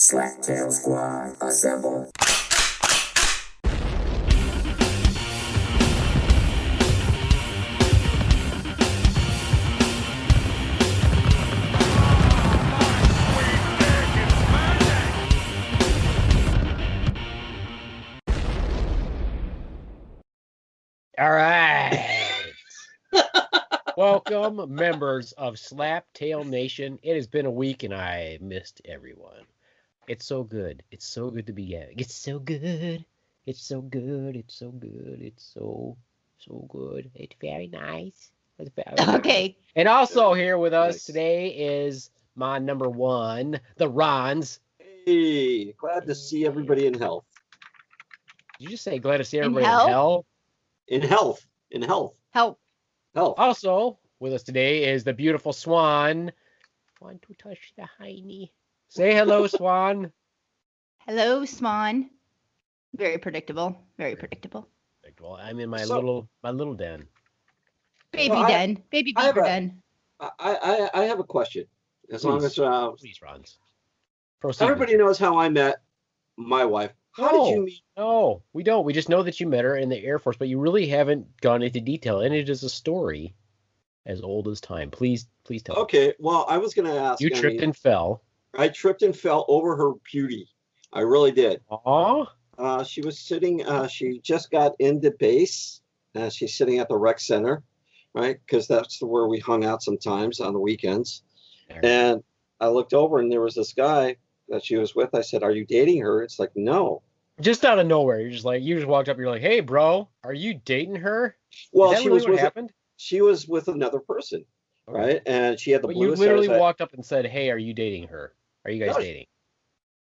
Slack Tail Squad, assemble. All right. Welcome, members of Slap Tail Nation. It has been a week and I missed everyone. It's so good. It's so good to be here. It's so good. It's so good. It's so good. It's so good. It's very nice. It's very nice. Okay. And also here with us Nice. today is my number one, the Ronz. Hey, glad to see everybody in health. Did you just say glad to see In everybody hell? in hell? In health. In health. Help. Health. Also with us today is the beautiful Swan. Want to touch the hiney? Say hello, Swan. Hello, Swan. Very predictable. Very predictable. Well, I'm in my So- little den. Baby Well, den. Baby I have beaver a- den. I have a question. As long Please. as Please, Ronz. Proceed. everybody knows how I met my wife. How did you meet? No, we don't. We just know that you met her in the Air Force, but you really haven't gone into detail, and it is a story as old as time. Please tell me. Okay, well, I was going to ask. You tripped and fell. I tripped and fell over her beauty. I really did. Aw. She was sitting. She just got into base. She's sitting at the rec center, right? Because that's where we hung out sometimes on the weekends. And I looked over, and there was this guy that she was with. I said, "Are you dating her?" It's like, no. Just out of nowhere, you just walked up. You're like, "Hey, bro, are you dating her?" Well, Is that she really was what with happened? she was with another person, Okay. right? And she had the But you bluest literally eyes. walked up and said, "Hey, are you dating her? Are you guys No, dating?"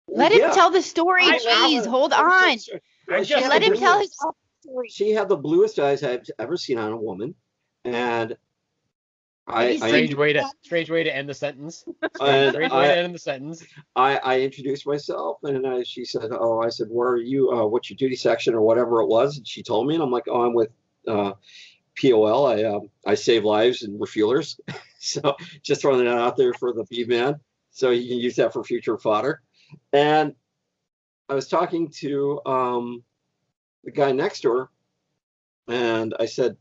Let him tell the story. Jeez, hold on. I She just had Let the him tell bluest- his story. She had the bluest eyes I've ever seen on a woman, and I Strange way to end the sentence. and Strange way to end the sentence. I introduced myself, and she said, "Oh," I said, "Where are you? What's your duty section or whatever it was?" And she told me, and I'm like, "Oh, I'm with POL. I save lives and refuelers." So just throwing that out there for the B-man, so you can use that for future fodder. And I was talking to the guy next door, and I said,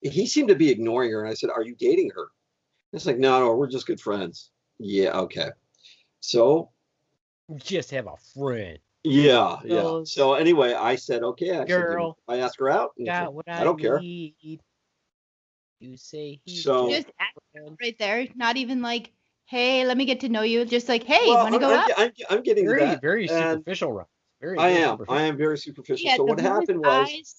he seemed to be ignoring her. And I said, "Are you dating her?" It's like, no, we're just good friends. Yeah, okay. So Just have a friend. yeah. Those So anyway, I said, okay. I girl said, I asked her out. And got what I don't care. need. You say he's So- Just ask right there. Not even like, hey, let me get to know you. Just like, hey, Well, want to go out? I'm getting to very that. very and superficial, Ron. Very, I very am. superficial. I am very superficial. Yeah, So what the happened bluest was, eyes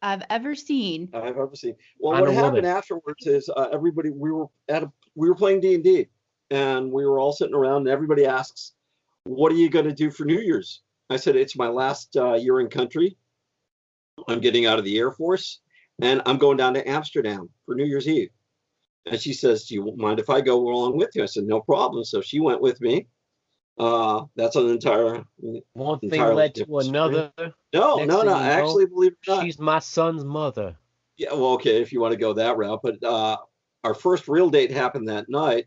I've ever seen. I've ever seen. Well, On what a happened woman. afterwards is everybody we were playing D&D, and we were all sitting around, and everybody asks, "What are you going to do for New Year's?" I said, "It's my last year in country. I'm getting out of the Air Force, and I'm going down to Amsterdam for New Year's Eve." And she says, "Do you mind if I go along with you?" I said, "No problem." So she went with me. That's an entire. One thing entirely led to different another. No, Next no, thing no. you know, Actually, believe it or not. She's my son's mother. Yeah, well, okay, if you want to go that route. But our first real date happened that night.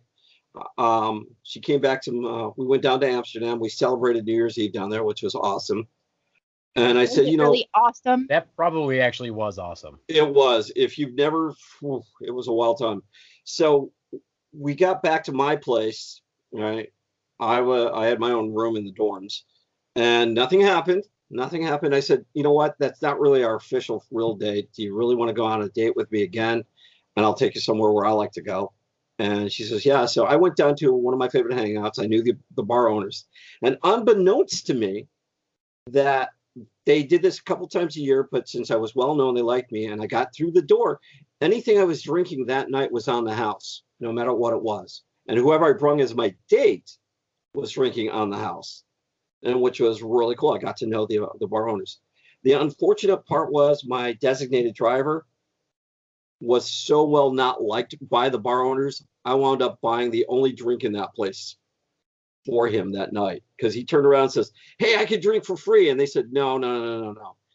She came back to. We went down to Amsterdam. We celebrated New Year's Eve down there, which was awesome. And I Was said, it really awesome? That probably actually was awesome. it was. If you've never, it was a wild time. So we got back to my place, right? I had my own room in the dorms, and nothing happened. Nothing happened. I said, "You know what? That's not really our official real date. Do you really want to go on a date with me again? And I'll take you somewhere where I like to go." And she says, "Yeah." So I went down to one of my favorite hangouts. I knew the bar owners, and unbeknownst to me, that they did this a couple times a year, but since I was well known, they liked me, and I got through the door. Anything I was drinking that night was on the house, no matter what it was. And whoever I brung as my date was drinking on the house, and which was really cool. I got to know the bar owners. The unfortunate part was my designated driver was so well not liked by the bar owners. I wound up buying the only drink in that place for him that night, because he turned around and says, "Hey, I could drink for free." And they said, No.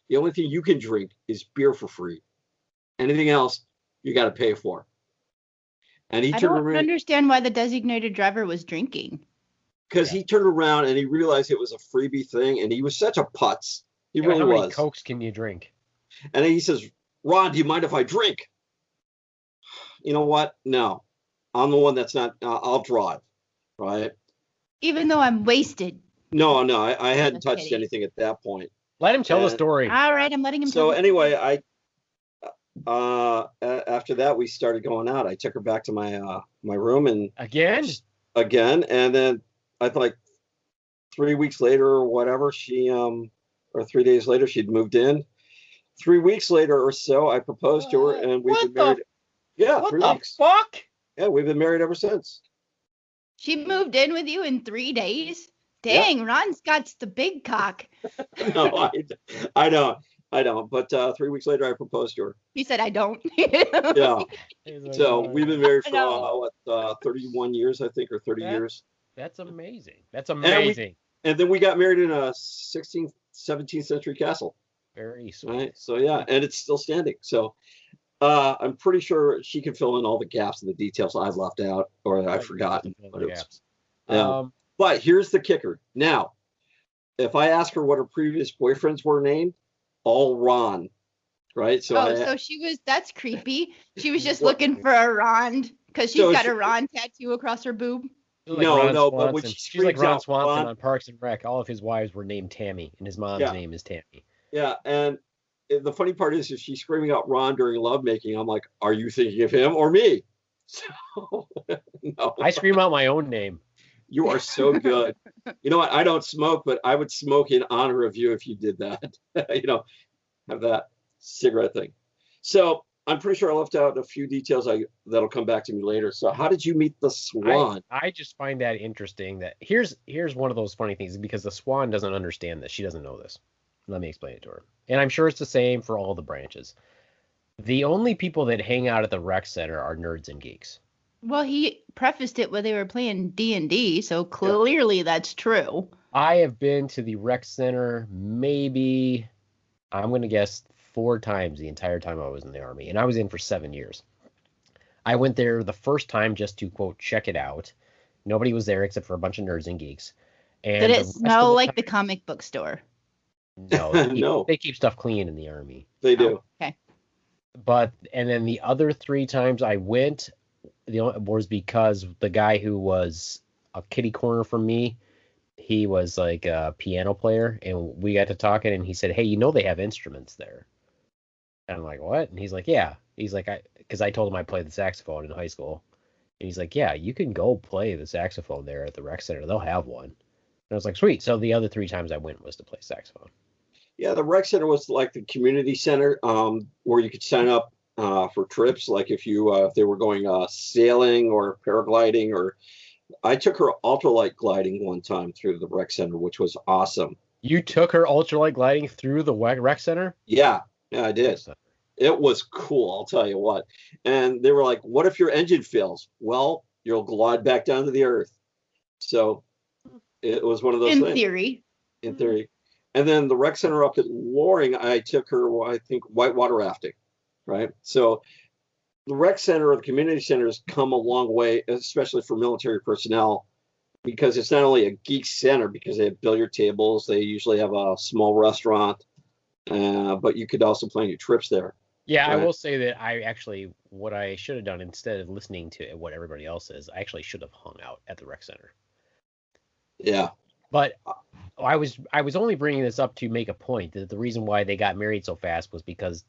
The only thing you can drink is beer for free. Anything else, you got to pay for. And he I turned don't around. understand why the designated driver was drinking. because he turned around and he realized it was a freebie thing, and he was such a putz. He really How many was. Cokes can you drink? And then he says, "Ron, do you mind if I drink?" You know what? No, I'm the one that's not. I'll drive, right? Even though I'm wasted. No, I hadn't Just touched kidding. anything at that point. Let him tell the And- story. All right, I'm letting him. So tell the anyway, story. after that we started going out. I took her back to my room and Again? and then I like 3 weeks later or whatever, she or 3 days later she'd moved in. 3 weeks later or so, I proposed to her, and we've What been married. Yeah, What 3 the weeks. fuck? Yeah, we've been married ever since. She moved in with you in 3 days. Yeah. Dang, Ron's got the big cock. No, I don't. But 3 weeks later, I proposed to her. He said, I don't. Yeah. He's like, So "Oh, we've been married for No. 31 years, I think, or 30 That- years. That's amazing. That's amazing. And then we got married in a 16th, 17th century castle. Very sweet. Right. So yeah, and it's still standing. So I'm pretty sure she can fill in all the gaps and the details I left out or I've forgotten. But, yeah. But here's the kicker. Now, if I ask her what her previous boyfriends were named, all Ron. Right. So so she was, that's creepy. She was just What? looking for a Ron because she's So got she- a Ron tattoo across her boob. She's No, Ron no, but when Swanson. she She's like screams Ron out, Swanson "Ron," on Parks and Rec. All of his wives were named Tammy, and his mom's Yeah. name is Tammy. Yeah, and the funny part is if she's screaming out Ron during lovemaking, I'm like, are you thinking of him or me? So no, I scream out my own name. you are so good. You know what? I don't smoke, but I would smoke in honor of you if you did that. Have that cigarette thing. So I'm pretty sure I left out a few details that'll come back to me later. So how did you meet the swan? I just find that interesting. That here's one of those funny things because the swan doesn't understand this. She doesn't know this. Let me explain it to her. And I'm sure it's the same for all the branches. The only people that hang out at the rec center are nerds and geeks. Well, he prefaced it when they were playing D&D, so clearly that's true. I have been to the rec center maybe, I'm going to guess, 4 times the entire time I was in the Army. And I was in for 7 years. I went there the first time just to, quote, check it out. Nobody was there except for a bunch of nerds and geeks. And Did the it rest of smell the like time- the comic book store? No, they keep, No. they keep stuff clean in the Army. They do. Okay. But and then the other 3 times I went, was because the guy who was a kitty corner from me, he was like a piano player, and we got to talking, and he said, "Hey, they have instruments there." And I'm like, "What?" And he's like, "Yeah." He's like, because I told him I played the saxophone in high school, and he's like, "Yeah, you can go play the saxophone there at the rec center. They'll have one." And I was like, "Sweet." So the other 3 times I went was to play saxophone. Yeah, the rec center was like the community center where you could sign up for trips, like if they were going sailing or paragliding, or I took her ultralight gliding one time through the rec center, which was awesome. You took her ultralight gliding through the rec center? Yeah, I did. It was cool, I'll tell you what. And they were like, "What if your engine fails?" Well, you'll glide back down to the earth. So it was one of those In things. theory. In theory. And then the rec center up at Loring, I took her, I think, whitewater rafting, right? So the rec center or the community centers come a long way, especially for military personnel, because it's not only a geek center, because they have billiard tables, they usually have a small restaurant, but you could also plan your trips there. Yeah, I Right. will say that what I should have done instead of listening to what everybody else says, I actually should have hung out at the rec center. Yeah. But I was only bringing this up to make a point that the reason why they got married so fast was because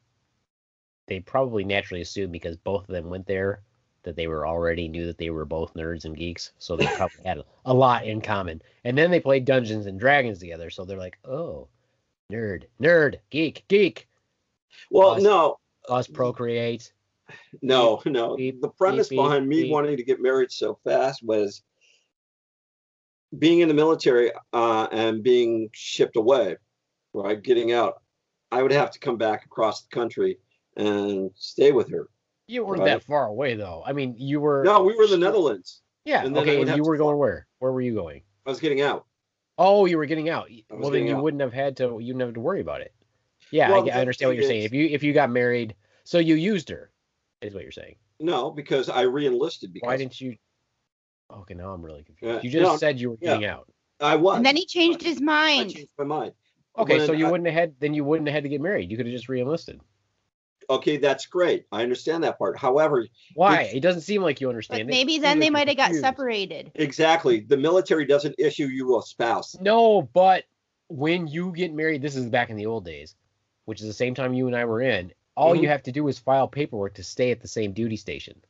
they probably naturally assumed because both of them went there that they knew that they were both nerds and geeks, so they probably had a lot in common. And then they played Dungeons and Dragons together, so they're like, "Oh, nerd, geek. Well, Us- no, Us procreate." no. beep, The premise beep, behind me beep. wanting to get married so fast was being in the military and being shipped away, right? Getting out. I would have to come back across the country and stay with her. You weren't Right. that far away, though. I mean, you were. No, we were in the Netherlands. Yeah. and then I Okay. would And have you to were going fly. where? Where were you going? I was getting out. Oh, you were getting out. was Well, then getting you out. wouldn't have had to. You wouldn't have to worry about it. Yeah, Well, the I understand what thing you're saying. is- If you got married, so you used her, is what you're saying. No, because I re-enlisted. Why didn't you? Okay, now I'm really confused. Yeah, You just said you were getting out. I was. And then he changed his I mind. changed my mind. Okay, so When you I- wouldn't have had to get married. You could have just re-enlisted. Okay, that's great. I understand that part. However, Why? it's- It doesn't seem like you But understand it. maybe Seems then like they you're might have got confused. separated. exactly, the military doesn't issue you a spouse. No, but when you get married, this is back in the old days, which is the same time you and I were in. All you have to do is file paperwork to stay at the same duty station.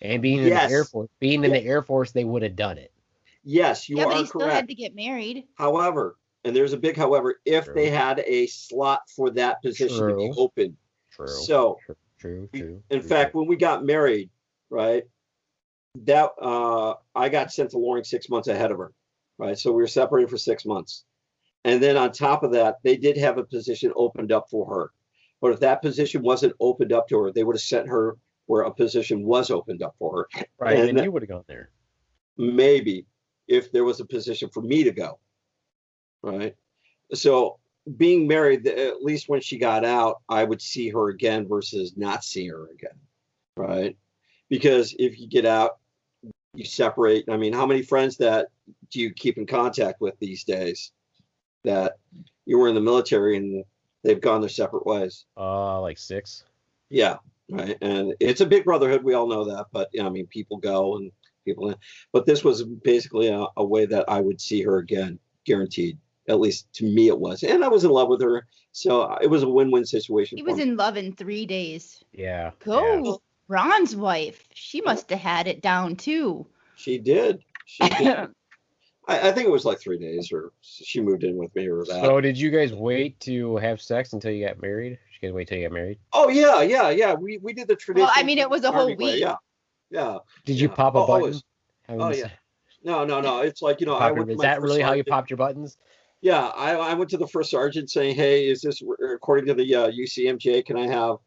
And being in the Air Yes. Force, in the Air Force, they would have done it. Yes, you Yeah, but are he still had correct. to get married. However, and there's a big however, if True. they had a slot for that position to be True. open. True. So, True. in fact, when we got married, right, that I got sent to Loring 6 months ahead of her, right? So we were separated for 6 months. And then on top of that, they did have a position opened up for her. But if that position wasn't opened up to her, they would have sent her where a position was opened up for her. right, and and then you would have gone there. maybe if there was a position for me to go, right? So being married, at least when she got out, I would see her again versus not see her again, right? Because if you get out, you separate. I mean, how many friends that do you keep in contact with these days that you were in the military and they've gone their separate ways? Like 6. Yeah, right. And it's a big brotherhood. We all know that. But I mean, people go and people. But this was basically a way that I would see her again, guaranteed. At least to me, it was. And I was in love with her, so it was a win-win situation. He for was me. in love in 3 days. Yeah. Go, Ron's wife. She must have had it down too. She did. She did. I think it was like 3 days, or she moved in with me, or that. So did you guys wait to have sex until you got married? Did you guys wait till you got married? Oh yeah. We did the tradition. Well, I mean, it was a whole Army way, week. Yeah. Did you Yeah. pop a Oh, button? always. Having Oh this- yeah. No. It's like, I pop went your- to is my that first really how you sergeant. popped your buttons? Yeah, I went to the first sergeant saying, "Hey, is this according to the UCMJ? Can I have,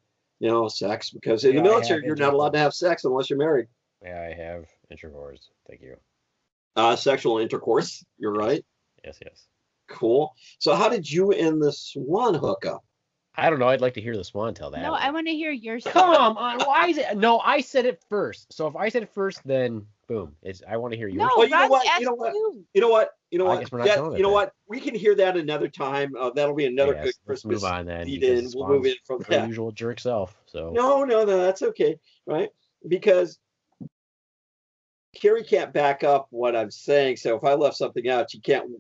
sex? Because in Yeah, the I military, have you're not allowed to have sex unless you're married. Yeah, I have intercourse. Thank you. Sexual intercourse. You're right. Yes. Cool. So how did you and the Swan hook up? I don't know. I'd like to hear the Swan tell that. No, one. I want to hear your story. Come on. Why is it? No, I said it first. So if I said it first, then boom. I want to hear yours. No, Well, you know Ron's what? asked You know what? you. You know what? I guess we're not doing it You know then. what? We can hear that another time. That'll be another Yes, good let's Christmas move on then. lead because in. We'll move in Swan's from her that. usual jerk self. So No, that's okay, right? Because Carrie can't back up what I'm saying. So if I left something out, she can't,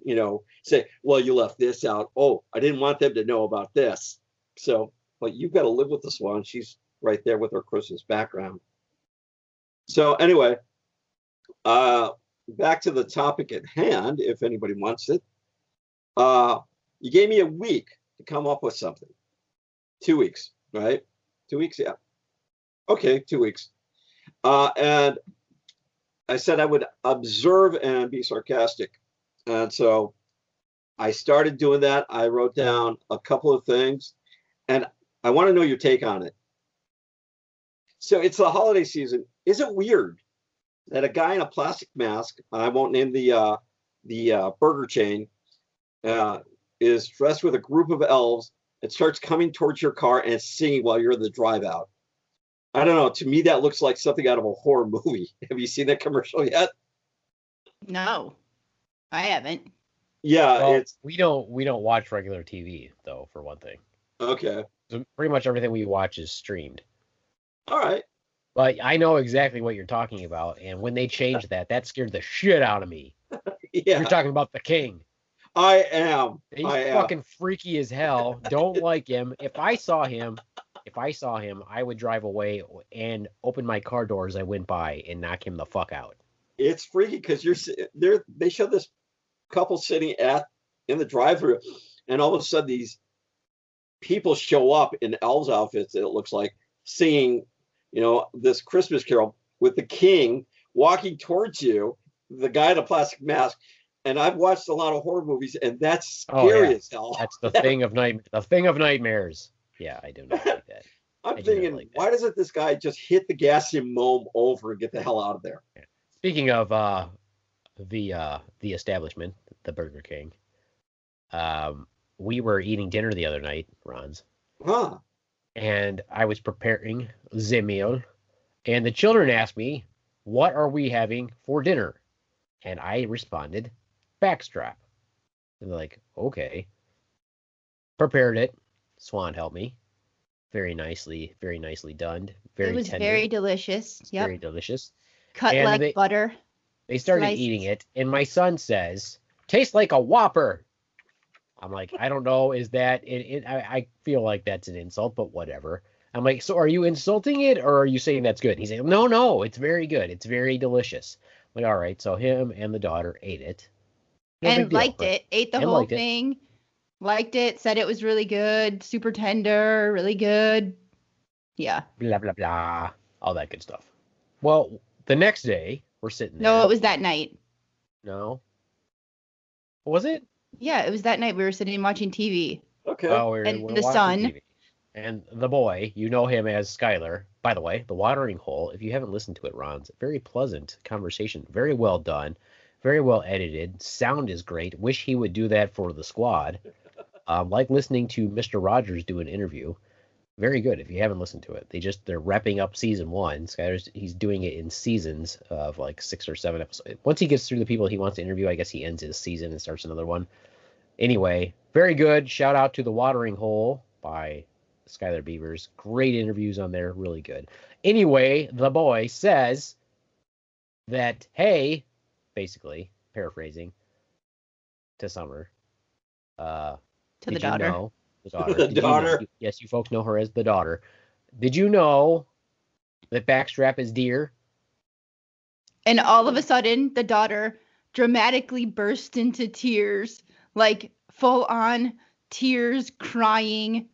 say, well, you left this out. Oh, I didn't want them to know about this. So, but you've got to live with the Swan. She's right there with her Christmas background. So anyway, back to the topic at hand, if anybody wants it. You gave me a week to come up with something. 2 weeks, right? 2 weeks, yeah. Okay, 2 weeks. And I said I would observe and be sarcastic. And so I started doing that. I wrote down a couple of things, and I want to know your take on it. So it's the holiday season. Is it weird that a guy in a plastic mask, I won't name the burger chain, is dressed with a group of elves and starts coming towards your car and singing while you're in the drive out? I don't know. To me, that looks like something out of a horror movie. Have you seen that commercial yet? No, I haven't. Yeah, well, it's we don't watch regular TV though, for one thing. okay. So pretty much everything we watch is streamed. All right. But I know exactly what you're talking about, and when they changed that scared the shit out of me. Yeah, You're talking about the King. I am. He's I am. fucking freaky as hell. Don't like him. If I saw him, I would drive away and open my car door as I went by and knock him the fuck out. It's freaky because you're there. They show this couple sitting in the drive-thru, and all of a sudden these people show up in elves outfits. It looks like singing, this Christmas carol with the King walking towards you, the guy in a plastic mask. And I've watched a lot of horror movies, and that's scary as hell. That's the thing of nightmares. Yeah, I do not like that. I'm I do not thinking, like that. why doesn't this guy just hit the gas and mow over and get the hell out of there? Speaking of the establishment, the Burger King, we were eating dinner the other night, Ronz, Huh? and I was preparing the meal, and the children asked me, "What are we having for dinner?" And I responded, backstrap. And they're like, okay. Prepared it. Swan helped me. Very nicely done. Very It was tender. very delicious. Yep. Very delicious. Cut And like butter. They started Sliced. eating it, and my son says, tastes like a Whopper. I'm like, I don't know, is that it? I feel like that's an insult, but whatever. I'm like, so are you insulting it, or are you saying that's good? He's saying, no, it's very good. It's very delicious. I'm like, all right, so him and the daughter ate it. No big And deal, liked but- it. Ate the and whole liked it. thing. Liked it. Said it was really good. Super tender. Really good. Yeah. Blah, blah, blah. All that good stuff. Well, the next day, we're sitting there. No, it was that night. No. Was it? Yeah, it was that night. We were sitting watching TV. Okay. Oh, And we're the watching son. TV. And the boy, you know him as Skylar. By the way, The Watering Hole, if you haven't listened to it, Ronz, very pleasant conversation. Very well done. Very well edited. Sound is great. Wish he would do that for the squad. Like listening to Mr. Rogers do an interview. Very good if you haven't listened to it. They're wrapping up season 1. Skylar's, he's doing it in seasons of like 6 or 7 episodes. Once he gets through the people he wants to interview, I guess he ends his season and starts another one. Anyway, very good. Shout out to The Watering Hole by Skylar Beavers. Great interviews on there. Really good. Anyway, the boy says that, hey, basically, paraphrasing to Summer. To the Did you daughter. know- the daughter. The Did you know- daughter. yes, you folks know her as the daughter. Did you know that backstrap is deer? And all of a sudden, the daughter dramatically burst into tears, like full on tears, crying.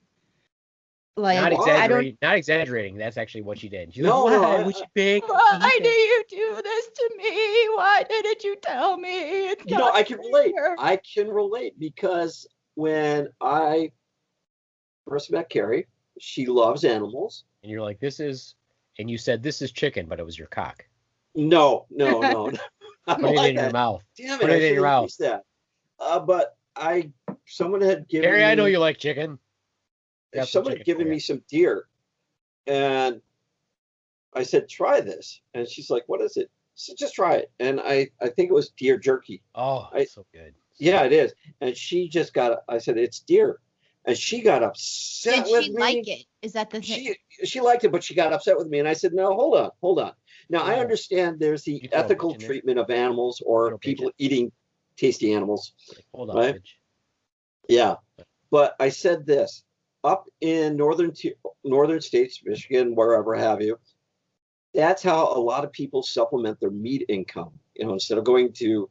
Like, Not I don't. exaggerating. Not exaggerating. That's actually what she did. She's No, like, no, why I- would you pick? Why do you do this to me? Why didn't you tell me? It's You know, not I can relate. fair." I can relate because when I first met Carrie, she loves animals. And you're like, this is, and you said this is chicken, but it was your cock. No. I Put don't it like in your that. mouth. Damn it! Put I it in should your have mouth. used that. But someone had given Gary, I know me- you like chicken. Got some someone had chicken given for ya. me some deer, and I said, "Try this," and she's like, "What is it?" So just try it, and I think it was deer jerky. Oh, I- so good. Yeah, it is. And she just got. I said, "It's deer," and she got upset Did with she me. like it? Is that the thing? She liked it, but she got upset with me, and I said, "No, hold on. Now I Oh. understand there's the You throw a ethical bitch in there? treatment of animals Throw or a bitch people in. eating tasty animals. Like, hold on, Right? bitch. Yeah, but I said this up in northern states, Michigan, wherever have you. That's how a lot of people supplement their meat income. You know, instead of going to,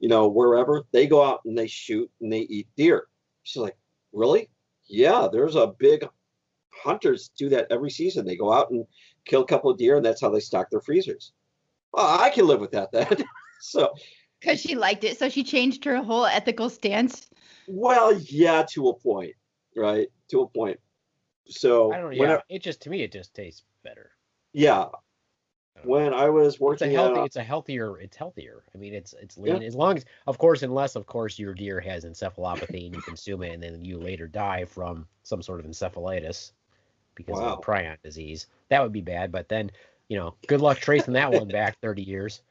wherever, they go out and they shoot and they eat deer. She's like, really? Yeah, there's a big hunters do that every season. They go out and kill a couple of deer, and that's how they stock their freezers. Well, I can live with that then. So, Because she liked it, so she changed her whole ethical stance. well, yeah, to a point, right? To a point. So I don't know. when Yeah, I- it just, to me, it just tastes better. yeah, I don't know. when I was It's a working healthy. at It's healthier. I mean, it's lean as long as, of course, unless of course your deer has encephalopathy and you consume it and then you later die from some sort of encephalitis because Wow. of a prion disease. That would be bad. But then, good luck tracing that one back 30 years.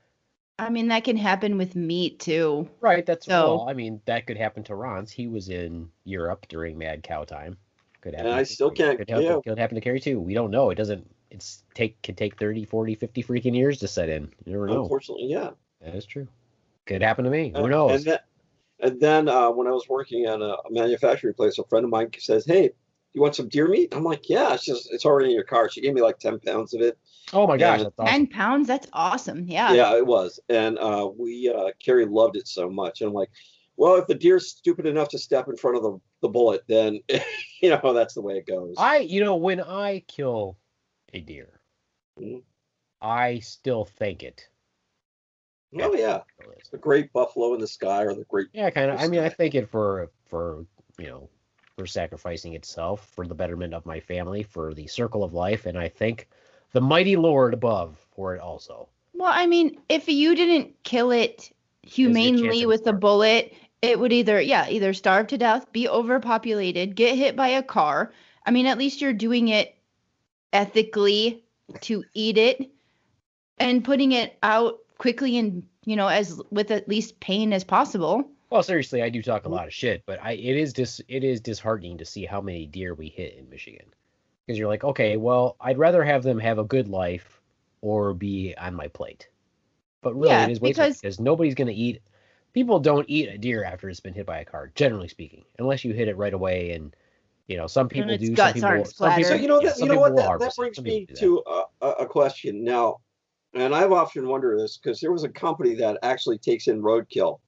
I mean, that can happen with meat too. Right. That's So- well. I mean, that could happen to Ronz. He was in Europe during mad cow time. Could happen. And I to still Carrie. can't- Could happen to Carrie too. We don't know. It doesn't. Can take 30, 40, 50 freaking years to set in. You never know. unfortunately, yeah. That is true. Could happen to me. Who knows? And then when I was working at a manufacturing place, a friend of mine says, "Hey, you want some deer meat?" I'm like, "Yeah, it's already in your car." She gave me like 10 pounds of it. Oh my gosh, Yeah. that's awesome. 10 pounds? That's awesome. Yeah. Yeah, it was. And Carrie loved it so much. And I'm like, well, if the deer's stupid enough to step in front of the bullet, then that's the way it goes. When I kill a deer, Mhm. I still thank it. Oh yeah, the great buffalo in the sky, or the great. Yeah, kind of. I mean, I Sky. thank it for sacrificing itself for the betterment of my family, for the circle of life, and I thank the mighty Lord above for it also. Well, I mean, if you didn't kill it humanely of with a starving. bullet, it would either starve to death, be overpopulated, get hit by a car. I mean, at least you're doing it ethically to eat it and putting it out quickly and, as with at least pain as possible. Well, seriously, I do talk a lot of shit, but it is disheartening to see how many deer we hit in Michigan. Because you're like, okay, well, I'd rather have them have a good life or be on my plate. But really, Yeah, it is wasteful because nobody's going to eat. People don't eat a deer after it's been hit by a car, generally speaking, unless you hit it right away. And some people its do. guts Some aren't people. Some people. splattered. You know what? That brings me to a question now, and I've often wondered this because there was a company that actually takes in roadkill,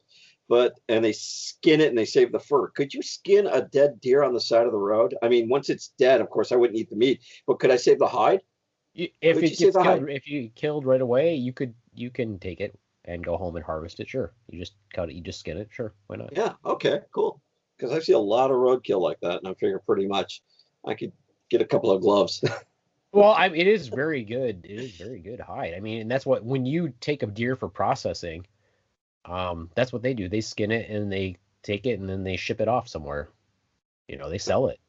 and they skin it and they save the fur. Could you skin a dead deer on the side of the road? I mean, once it's dead, of course, I wouldn't eat the meat, but could I save the hide? If you killed right away, you can take it and go home and harvest it. Sure, you just cut it, you just skin it. Sure, why not? Yeah. Okay. Cool. Because I see a lot of roadkill like that, and I figure pretty much I could get a couple of gloves. Well, it is very good. It is very good hide. I mean, and that's what when you take a deer for processing, that's what they do. They skin it and they take it and then they ship it off somewhere. They sell it.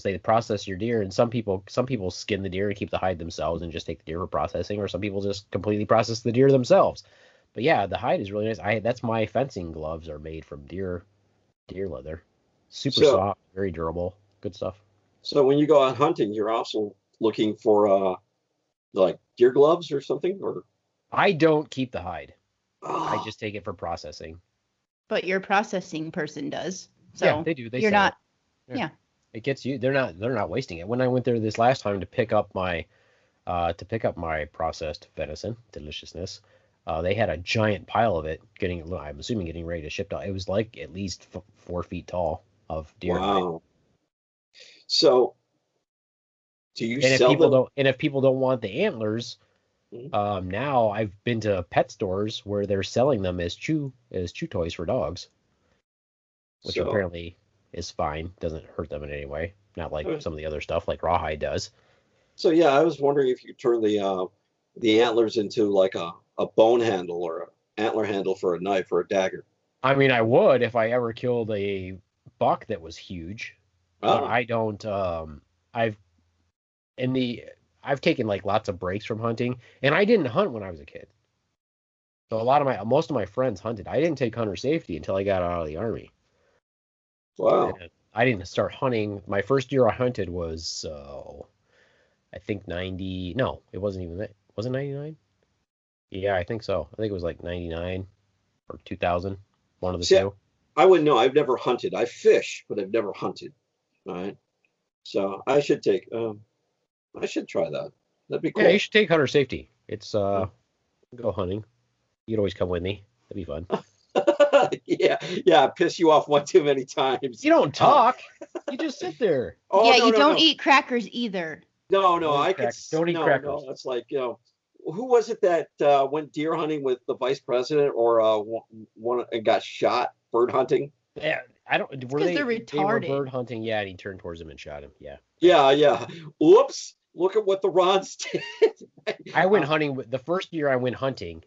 They process your deer, and some people skin the deer and keep the hide themselves and just take the deer for processing, or some people just completely process the deer themselves. But yeah, the hide is really nice. That's my fencing gloves are made from deer leather, super soft, very durable, good stuff. So when you go out hunting, you're also looking for like deer gloves or something, or I don't keep the hide. I just take it for processing. But your processing person does. So yeah, they do. You're not. Yeah. It gets you. They're not wasting it. When I went there this last time to pick up my processed venison deliciousness, they had a giant pile of it. I'm assuming getting ready to ship out. It was like at least 4 feet tall of deer. Wow. So, do you and sell them? If people don't want the antlers, now I've been to pet stores where they're selling them as chew toys for dogs, which apparently is fine. Doesn't hurt them in any way. Not like some of the other stuff like rawhide does. So yeah, I was wondering if you turn the antlers into like a bone handle or an antler handle for a knife or a dagger. I mean, I would if I ever killed a buck that was huge. But I don't. I've taken like lots of breaks from hunting, and I didn't hunt when I was a kid. So most of my friends hunted. I didn't take hunter safety until I got out of the Army. Wow. And I didn't start hunting. My first year I hunted was I think 90. No, it wasn't even that. Was it 99? Yeah, I think so. I think it was like 99 or 2000. One of the two. I wouldn't know. I've never hunted. I fish, but I've never hunted. All right. So I should try that. That'd be cool. Yeah, you should take hunter safety. It's go hunting. You can always come with me. That'd be fun. Yeah, piss you off one too many times. You don't talk. You just sit there. You don't eat crackers either. No, don't eat crackers. No, it's like, who was it that went deer hunting with the vice president or one and got shot bird hunting? Yeah, I don't. Were they're retarded. They were bird hunting. Yeah, and he turned towards him and shot him. Yeah. Yeah. Oops! Look at what the Ronz did. I went hunting. The first year I went hunting,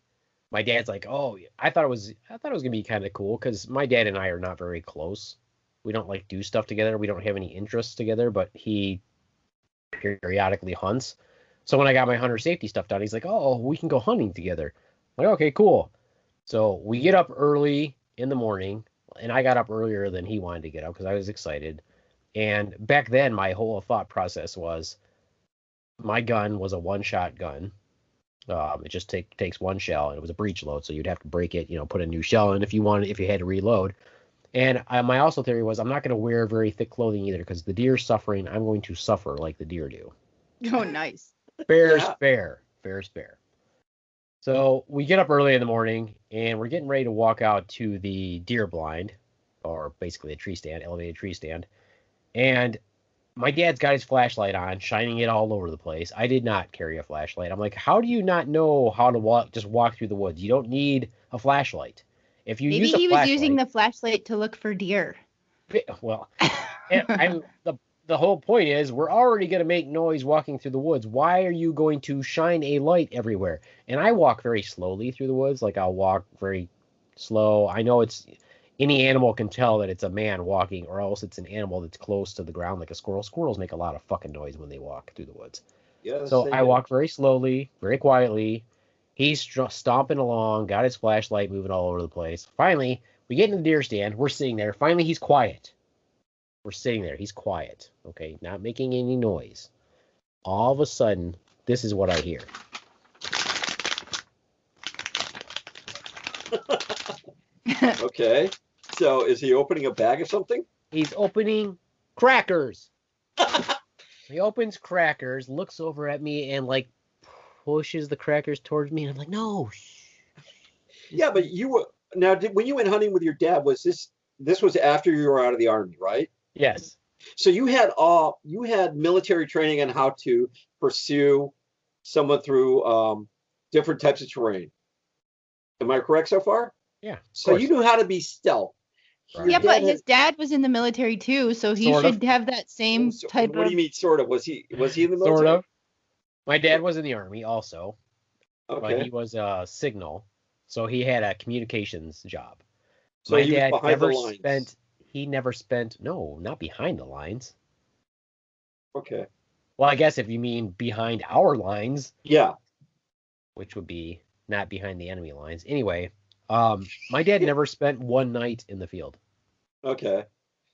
my dad's like, "Oh, I thought it was gonna be kind of cool because my dad and I are not very close. We don't like do stuff together. We don't have any interests together. But he periodically hunts. So when I got my hunter safety stuff done, he's like, "Oh, we can go hunting together." I'm like, okay, cool. So we get up early in the morning, and I got up earlier than he wanted to get up because I was excited. And back then, my whole thought process was, my gun was a one-shot gun. It just takes one shell, and it was a breech load, so you'd have to break it, put a new shell in if you had to reload. And my also theory was I'm not going to wear very thick clothing either because the deer's suffering. I'm going to suffer like the deer do. Oh, nice. Fair's fair. So we get up early in the morning, and we're getting ready to walk out to the deer blind, or basically a tree stand, elevated tree stand. And my dad's got his flashlight on, shining it all over the place. I did not carry a flashlight. I'm like, how do you not know how to walk through the woods? You don't need a flashlight. If you use a flashlight, was using the flashlight to look for deer. Well, the whole point is we're already going to make noise walking through the woods. Why are you going to shine a light everywhere? And I walk very slowly through the woods. Like I'll walk very slow. I know any animal can tell that it's a man walking, or else it's an animal that's close to the ground, like a squirrel. Squirrels make a lot of fucking noise when they walk through the woods. Yes, so I walk very slowly, very quietly, He's stomping along, got his flashlight moving all over the place. Finally, we get in the deer stand. We're sitting there. Finally, he's quiet. We're sitting there. He's quiet. Okay, not making any noise. All of a sudden, this is what I hear. Okay. So is he opening a bag of something? He's opening crackers. He opens crackers, looks over at me, and like pushes the crackers towards me. And I'm like, no. Yeah, but you were now. When you went hunting with your dad, was this was after you were out of the army, right? Yes. So you had military training on how to pursue someone through different types of terrain. Am I correct so far? Yeah. So you knew how to be stealth. Right. Yeah, but his dad was in the military too, so he Sort of. should have that same type What do you of. mean, sort of? Was he in the military? Sort of. My dad was in the army also, but Okay. he was a signal, so he had a communications job. So My he was dad behind the lines. never spent, no, not behind the lines. Okay. Well, I guess if you mean behind our lines, Yeah. which would be not behind the enemy lines. Anyway, my dad never spent one night in the field. Okay.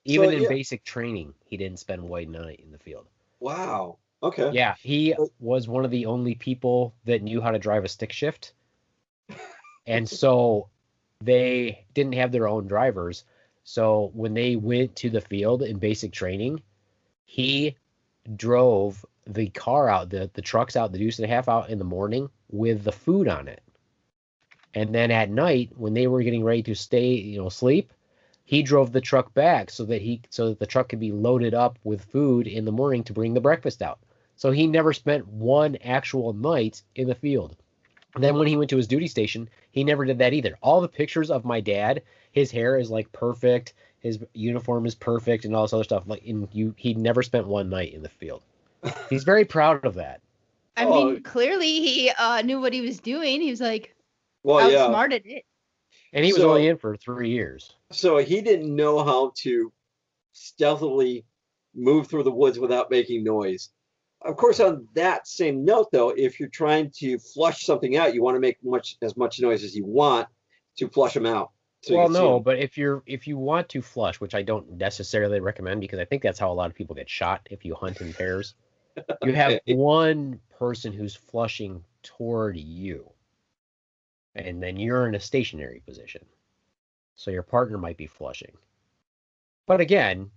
Even So, in yeah. basic training, he didn't spend one night in the field. Wow. Okay. Yeah, he was one of the only people that knew how to drive a stick shift. And so they didn't have their own drivers. So when they went to the field in basic training, he drove the car out, the trucks out, the deuce and a half out in the morning with the food on it. And then at night, when they were getting ready to stay, sleep, he drove the truck back so that the truck could be loaded up with food in the morning to bring the breakfast out. So he never spent one actual night in the field. And then when he went to his duty station, he never did that either. All the pictures of my dad, his hair is like perfect, his uniform is perfect, and all this other stuff. He never spent one night in the field. He's very proud of that. I mean, clearly he knew what he was doing. He was like outsmarted it. And he was only in for 3 years. So he didn't know how to stealthily move through the woods without making noise. Of course, on that same note, though, if you're trying to flush something out, you want to make as much noise as you want to flush them out. So Well, no, but if you want to flush, which I don't necessarily recommend because I think that's how a lot of people get shot if you hunt in pairs, you have one person who's flushing toward you, and then you're in a stationary position. So your partner might be flushing. But again,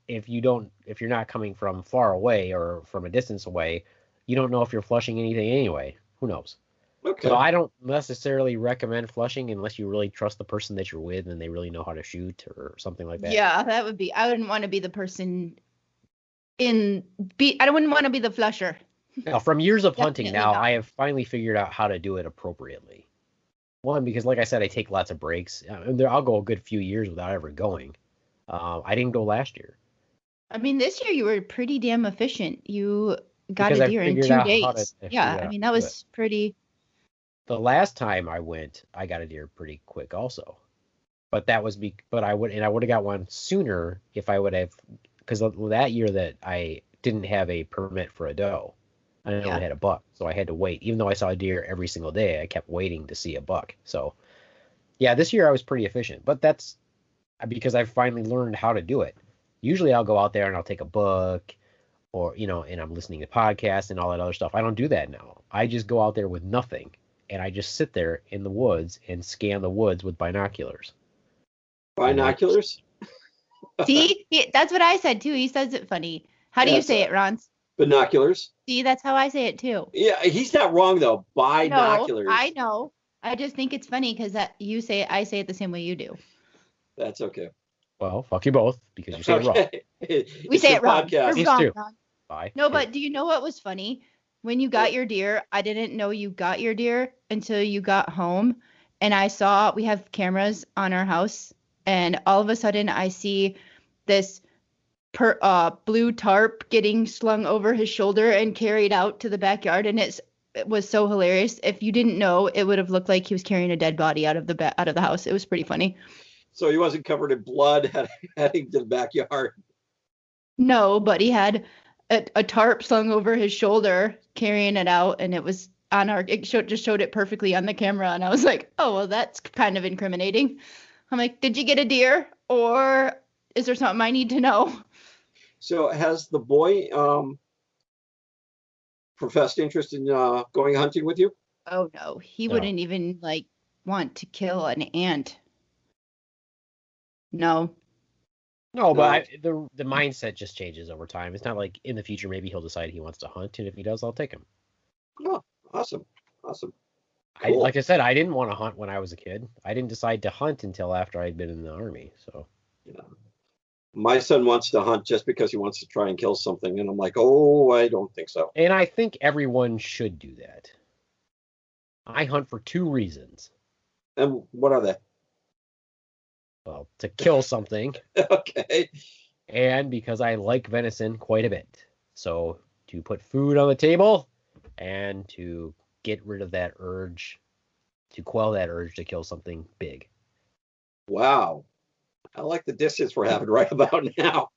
if you're not coming from far away or from a distance away, you don't know if you're flushing anything anyway. Who knows? Okay. So I don't necessarily recommend flushing unless you really trust the person that you're with and they really know how to shoot or something like that. Yeah, that would be. I wouldn't want to be the person I wouldn't want to be the flusher. Now, from years of hunting Definitely now, not. I have finally figured out how to do it appropriately. One, because like I said, I take lots of breaks. I'll go a good few years without ever going. I didn't go last year. I mean, this year you were pretty damn efficient. You got Because a I deer in figured 2 out how days. to Yeah, figure I out mean, how that to do was pretty. The last time I went, I got a deer pretty quick also. But that was I would have got one sooner if I would have, because that year that I didn't have a permit for a doe, I only had a buck, so I had to wait. Even though I saw a deer every single day, I kept waiting to see a buck. So, yeah, this year I was pretty efficient, but that's because I finally learned how to do it. Usually I'll go out there and I'll take a book, or and I'm listening to podcasts and all that other stuff. I don't do that now. I just go out there with nothing, and I just sit there in the woods and scan the woods with binoculars. Binoculars? See, that's what I said too. He says it funny. How do you say it, Ronz? Binoculars. See, that's how I say it too. Yeah, he's not wrong though. Binoculars. No, I know. I just think it's funny because you say it, I say it the same way you do. That's okay. Well, fuck you both because you say it wrong. We say it wrong. Podcast. We're wrong, too. Ron. Bye. No, but do you know what was funny? When you got your deer, I didn't know you got your deer until you got home. And I saw we have cameras on our house. And all of a sudden I see this blue tarp getting slung over his shoulder and carried out to the backyard. And it was so hilarious. If you didn't know, it would have looked like he was carrying a dead body out of the house. It was pretty funny. So he wasn't covered in blood heading to the backyard. No, but he had a tarp slung over his shoulder, carrying it out, and it was on our, just showed it perfectly on the camera, and I was like, oh, well, that's kind of incriminating. I'm like, did you get a deer, or is there something I need to know? So has the boy professed interest in going hunting with you? Oh no, he No. wouldn't even like want to kill an ant. No. No, No. but the mindset just changes over time. It's not like in the future maybe he'll decide he wants to hunt, and if he does, I'll take him. Oh, awesome. Cool. Like I said, I didn't want to hunt when I was a kid. I didn't decide to hunt until after I'd been in the Army. So Yeah. My son wants to hunt just because he wants to try and kill something, and I'm like, oh, I don't think so. And I think everyone should do that. I hunt for 2 reasons. And what are they? Well, to kill something, Okay. and because I like venison quite a bit. So to put food on the table and to get rid of that urge, to quell that urge to kill something big. Wow. I like the distance we're having right about now.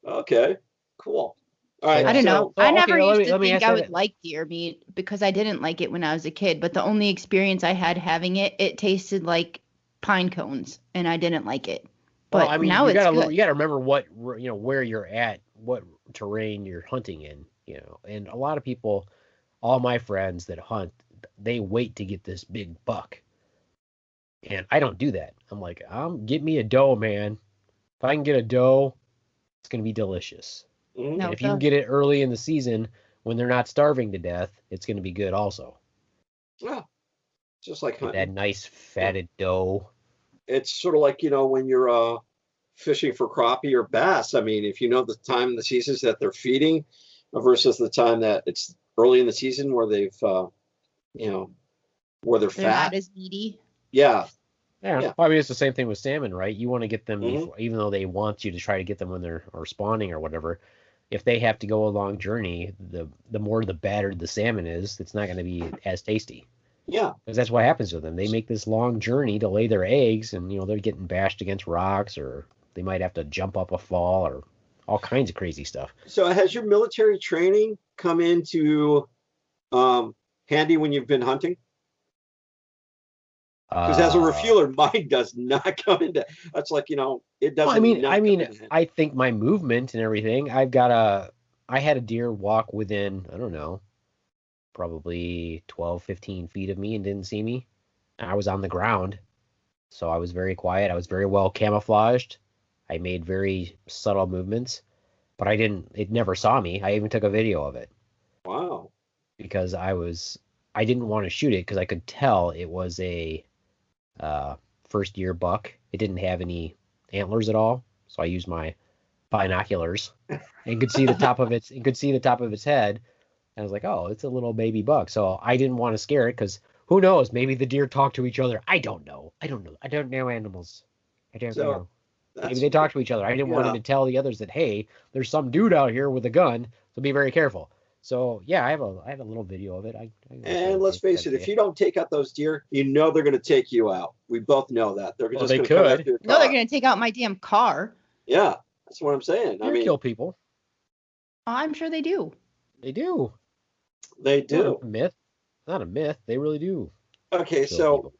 Okay. Cool. All right. I don't know. so, I never okay, used to let me think ask I that- would like deer meat because I didn't like it when I was a kid. But the only experience I had having it, it tasted like pine cones, and I didn't like it. But Well, I mean, now you it's gotta good. you gotta remember what where you're at, what terrain you're hunting in, And a lot of people, all my friends that hunt, they wait to get this big buck, and I don't do that. I'm like, get me a doe, man. If I can get a doe, it's gonna be delicious. Mhm. No, And if you can get it early in the season when they're not starving to death, it's gonna be good also. Yeah. Just like Get that hunting. nice fatted doe. It's sort of like, when you're fishing for crappie or bass. I mean, if you know the time in the seasons that they're feeding versus the time that it's early in the season where they've, where they're They're fat. not as meaty. Yeah. Yeah, Yeah. well, I mean, it's the same thing with salmon, right? You want to get them Mhm. before, even though they want you to try to get them when they're or spawning or whatever. If they have to go a long journey, the more the battered the salmon is, it's not going to be as tasty. Yeah. Because that's what happens to them. They make this long journey to lay their eggs, and they're getting bashed against rocks, or they might have to jump up a fall, or all kinds of crazy stuff. So has your military training come into handy when you've been hunting? Because as a refueler, mine does not come into. That's like, it doesn't. Well, I mean, not come into handy. I think my movement and everything. I had a deer walk within, I don't know, probably 12, 15 feet of me and didn't see me. I was on the ground, so I was very quiet. I was very well camouflaged. I made very subtle movements, but it never saw me. I even took a video of it Wow. because I didn't want to shoot it because I could tell it was a first year buck. It didn't have any antlers at all, so I used my binoculars and could see the top of its head. And I was like, oh, it's a little baby buck. So I didn't want to scare it because who knows? Maybe the deer talk to each other. I don't know. I don't know animals. I don't So know. Maybe that's they talk to each other. I didn't want yeah. him to tell the others that, hey, there's some dude out here with a gun, so be very careful. So yeah, I have a little video of it. And let's face it, if you don't take out those deer, they're going to take you out. We both know that. They're Well, just they going to come could. after your No, they're car. going to take out my damn car. Yeah, that's what I'm saying. I Deer mean, kill people. Oh, I'm sure they do. They do. they It's not do. a myth. Not a myth. They really do. Okay, kill so people.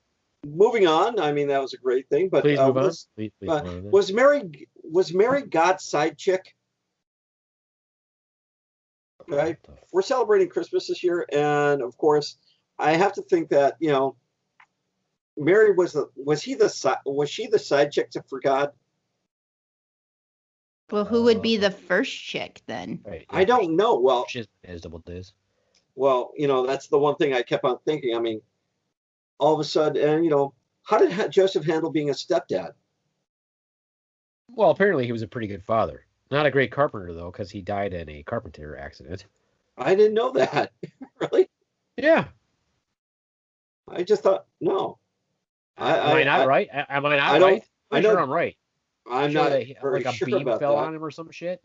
moving on. I mean, that was a great thing. But Please move on. Please move on. was Mary God's side chick? Right. We're celebrating Christmas this year, and of course, I have to think that Mary was she the side chick for God? Well, who would be the first chick then? Right, I don't know. Well, She's as double days. that's the one thing I kept on thinking. I mean, all of a sudden, and how did Joseph handle being a stepdad? Well, apparently he was a pretty good father. Not a great carpenter though, because he died in a carpenter accident. I didn't know that. Really? Yeah. I just thought no. Am I not right? Am I not I don't- right? I Pretty sure don't- I'm right. I'm Sure not that very like a sure beam about fell that. on him or some shit.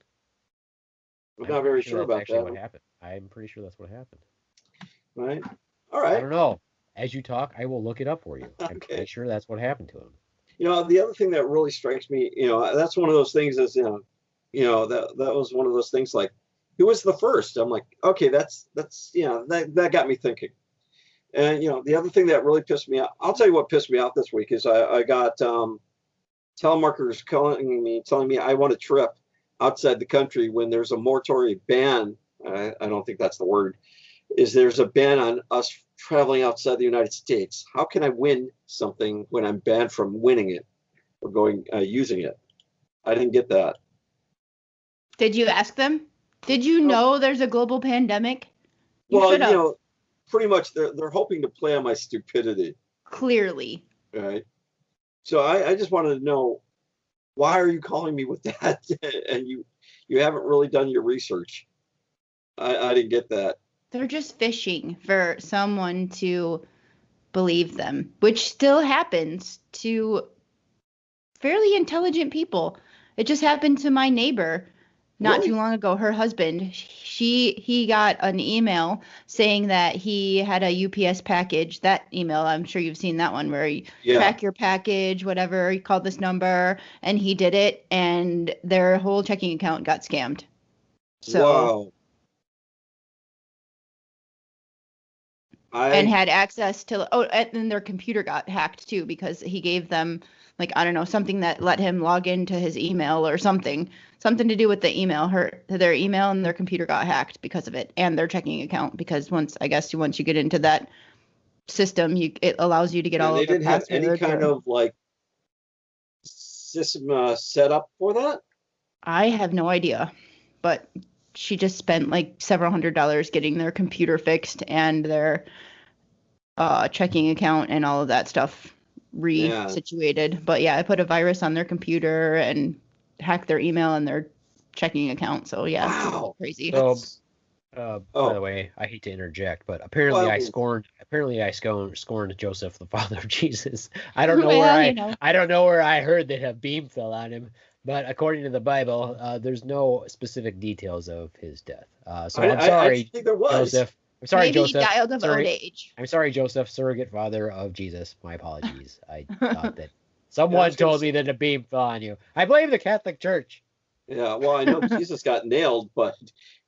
I'm not very sure that's about actually that. what happened. I'm pretty sure that's what happened. Right? All I right. don't know. As you talk, I will look it up for you. I'm Okay. pretty sure that's what happened to him. The other thing that really strikes me, that's one of those things is, that was one of those things like, who was the first? I'm like, okay, that's that got me thinking. And the other thing that really pissed me off, I'll tell you what pissed me off this week is I got telemarketers calling me, telling me I want a trip outside the country when there's a moratory ban. I don't think that's the word. There's a ban on us traveling outside the United States. How can I win something when I'm banned from winning it or using it? I didn't get that. Did you ask them? Did you know there's a global pandemic? Well, pretty much they're hoping to play on my stupidity. Clearly. Right. So I just wanted to know, why are you calling me with that? And you haven't really done your research. I didn't get that. They're just fishing for someone to believe them, which still happens to fairly intelligent people. It just happened to my neighbor not too long ago. Her husband, he got an email saying that he had a UPS package. That email, I'm sure you've seen that one, where you track your package, whatever. He called this number and he did it, and their whole checking account got scammed. So. Wow. And had access to, and then their computer got hacked too, because he gave them, like, I don't know, something that let him log into his email or something to do with the email. Their email and their computer got hacked because of it, and their checking account, because once you get into that system, it allows you to get all of their passwords. They didn't have any kind of like system set up for that? I have no idea, but she just spent like several $100s getting their computer fixed and their checking account and all of that stuff resituated. But yeah, I put a virus on their computer and hacked their email and their checking account. So yeah, wow. It's crazy. So, by the way, I hate to interject, but apparently I scorned Joseph, the father of Jesus. I don't know I don't know where I heard that a beam fell on him. But according to the Bible, there's no specific details of his death. So I'm sorry, I think there was. Joseph. I'm sorry, Maybe Joseph. He died of old age. I'm sorry, Joseph, surrogate father of Jesus. My apologies. I thought that someone told me that a beam fell on you. I blame the Catholic Church. Yeah, well, I know Jesus got nailed, but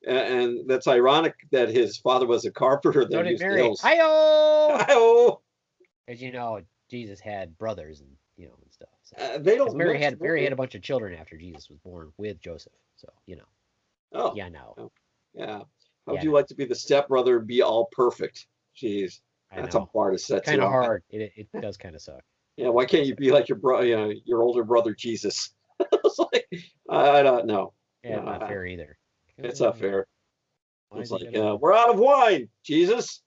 and that's ironic that his father was a carpenter. So did Mary. Nails. Hi-oh! As Jesus had brothers and and stuff. So. They don't. Mary had a bunch of children after Jesus was born with Joseph. So Oh. Yeah, no. Oh, yeah. How would you like to be the stepbrother and be all perfect? Jeez, that's a bar to set. Kind of hard. It does kind of suck. Yeah. Why can't you be like your brother? Your older brother Jesus. It's like, I don't know. Yeah, not fair either. It's not fair. It's like, we're out of wine, Jesus.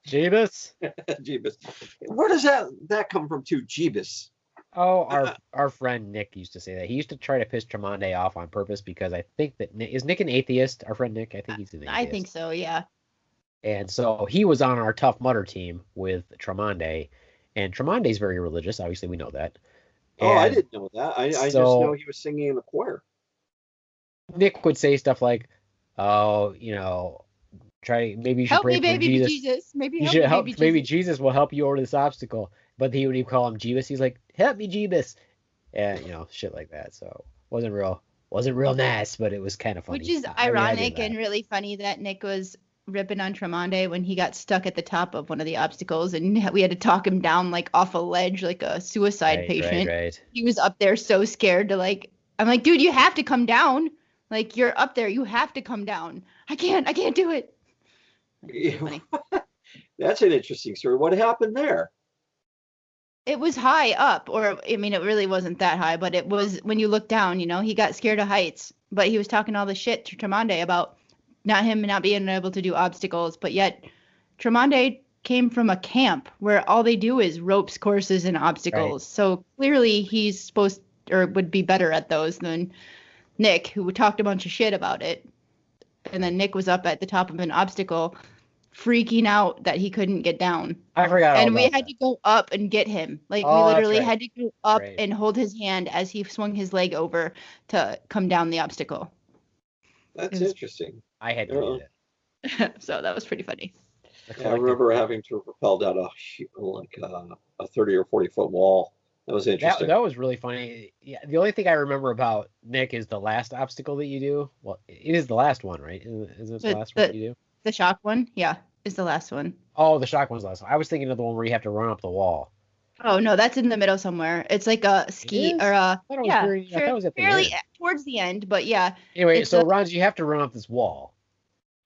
Jeebus. Jeebus. Where does that come from too? Jeebus. Oh, our friend Nick used to say that. He used to try to piss Tremonde off on purpose because I think that is Nick an atheist? Our friend Nick, I think he's an atheist. I think so, yeah. And so he was on our Tough Mudder team with Tremonde, and Tremonde's very religious. Obviously, we know that. And I didn't know that. I just know he was singing in the choir. Nick would say stuff like, maybe you should pray for Jesus. Maybe Jesus will help you over this obstacle. But when he call him Jeebus, he's like, help me, Jeebus. And, shit like that. So wasn't real nice, but it was kind of funny. Which is ironic and really funny that Nick was ripping on Tremonde when he got stuck at the top of one of the obstacles, and we had to talk him down like off a ledge like a suicide patient. Right. He was up there so scared to I'm like, dude, you have to come down. Like, you're up there, you have to come down. I can't do it. Yeah. That's an interesting story. What happened there? It was high up, it really wasn't that high, but it was when you look down, he got scared of heights, but he was talking all the shit to Tremonde about not being able to do obstacles, but yet Tremonde came from a camp where all they do is ropes courses and obstacles. Right. So clearly he's would be better at those than Nick, who talked a bunch of shit about it. And then Nick was up at the top of an obstacle freaking out that he couldn't get down. I forgot. And we had to go up and get him. Like, we literally had to go up and hold his hand as he swung his leg over to come down the obstacle. That's interesting. I had to do that. So that was pretty funny. I remember having to rappel down a 30 or 40 foot wall That was interesting. That was really funny. Yeah, the only thing I remember about Nick is the last obstacle that you do. Well, it is the last one, right? Is it the last one you do? The shock one, yeah, is the last one. Oh, the shock one's the last one. I was thinking of the one where you have to run up the wall. Oh no, that's in the middle somewhere. It's like a ski or I thought it was at the fairly end. towards the end, but yeah. Anyway, so Ronz, you have to run up this wall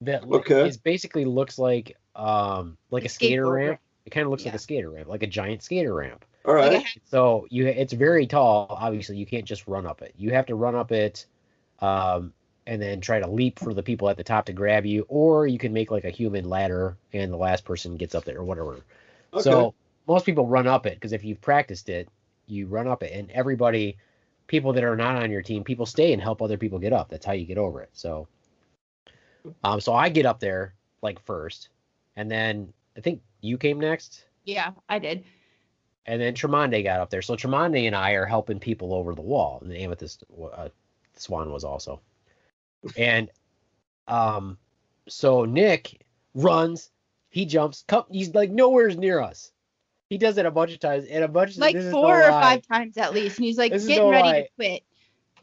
that is basically looks like a skater ramp. It kind of looks like a skater ramp, like a giant skater ramp. All right. So it's very tall. Obviously, you can't just run up it. You have to run up it, and then try to leap for the people at the top to grab you, or you can make like a human ladder, and the last person gets up there or whatever. Okay. So most people run up it because if you've practiced it, you run up it, and people that are not on your team, people stay and help other people get up. That's how you get over it. So, so I get up there like first, and then I think you came next. Yeah, I did. And then Tremonde got up there. So Tremonde and I are helping people over the wall. And the Amethyst Swan was also. And so Nick runs. He jumps. He's like nowhere near us. He does it a bunch of times. And like 4 or 5 times at least. And he's like getting ready to quit.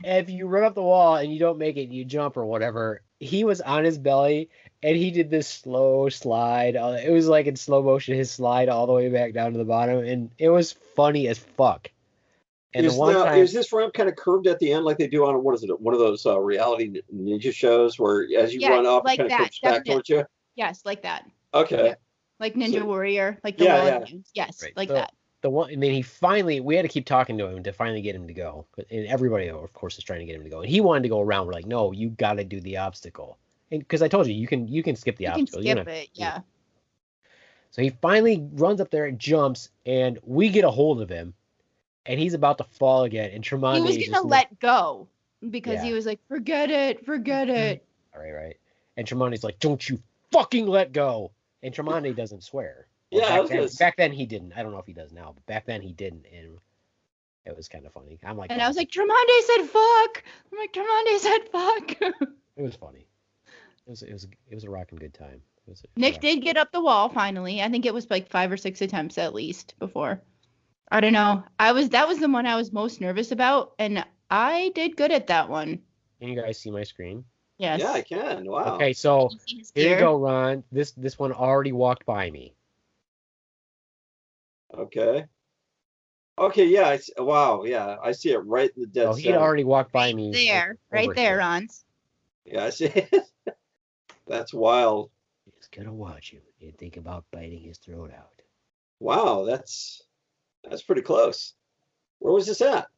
And if you run up the wall and you don't make it, you jump or whatever. He was on his belly. And he did this slow slide. It was like in slow motion, his slide all the way back down to the bottom. And it was funny as fuck. And is this ramp kind of curved at the end like they do on, what is it, one of those reality ninja shows where as you run up, like it kind of curves back towards you? Yes, like that. Okay. Yeah. Like Ninja Warrior, like the wall games. Yes, right. Like that. The one, and then we had to keep talking to him to finally get him to go. And everybody, of course, is trying to get him to go. And he wanted to go around. We're like, no, you got to do the obstacle. Because I told you, you can skip the obstacle. You can skip it, yeah. So he finally runs up there and jumps, and we get a hold of him, and he's about to fall again. And Tremonde, he was gonna let go because he was like, forget it. All right. And Tremonde's like, don't you fucking let go. And Tremonde doesn't swear. Well, back then he didn't. I don't know if he does now, but back then he didn't, and it was kind of funny. I was like, Tremonde said fuck. I'm like, Tremonde said fuck. It was funny. It was a rocking good time. Nick did get up the wall finally. I think it was like 5 or 6 attempts at least before. I don't know. That was the one I was most nervous about, and I did good at that one. Can you guys see my screen? Yes. Yeah, I can. Wow. Okay, so here you go, Ron. This one already walked by me. Okay. Okay, yeah. Wow, yeah. I see it right in the dead center. He'd already walked by me. Right there, Ronz. Yeah, I see it. That's wild. He's gonna watch you and think about biting his throat out. Wow, that's pretty close. Where was this at?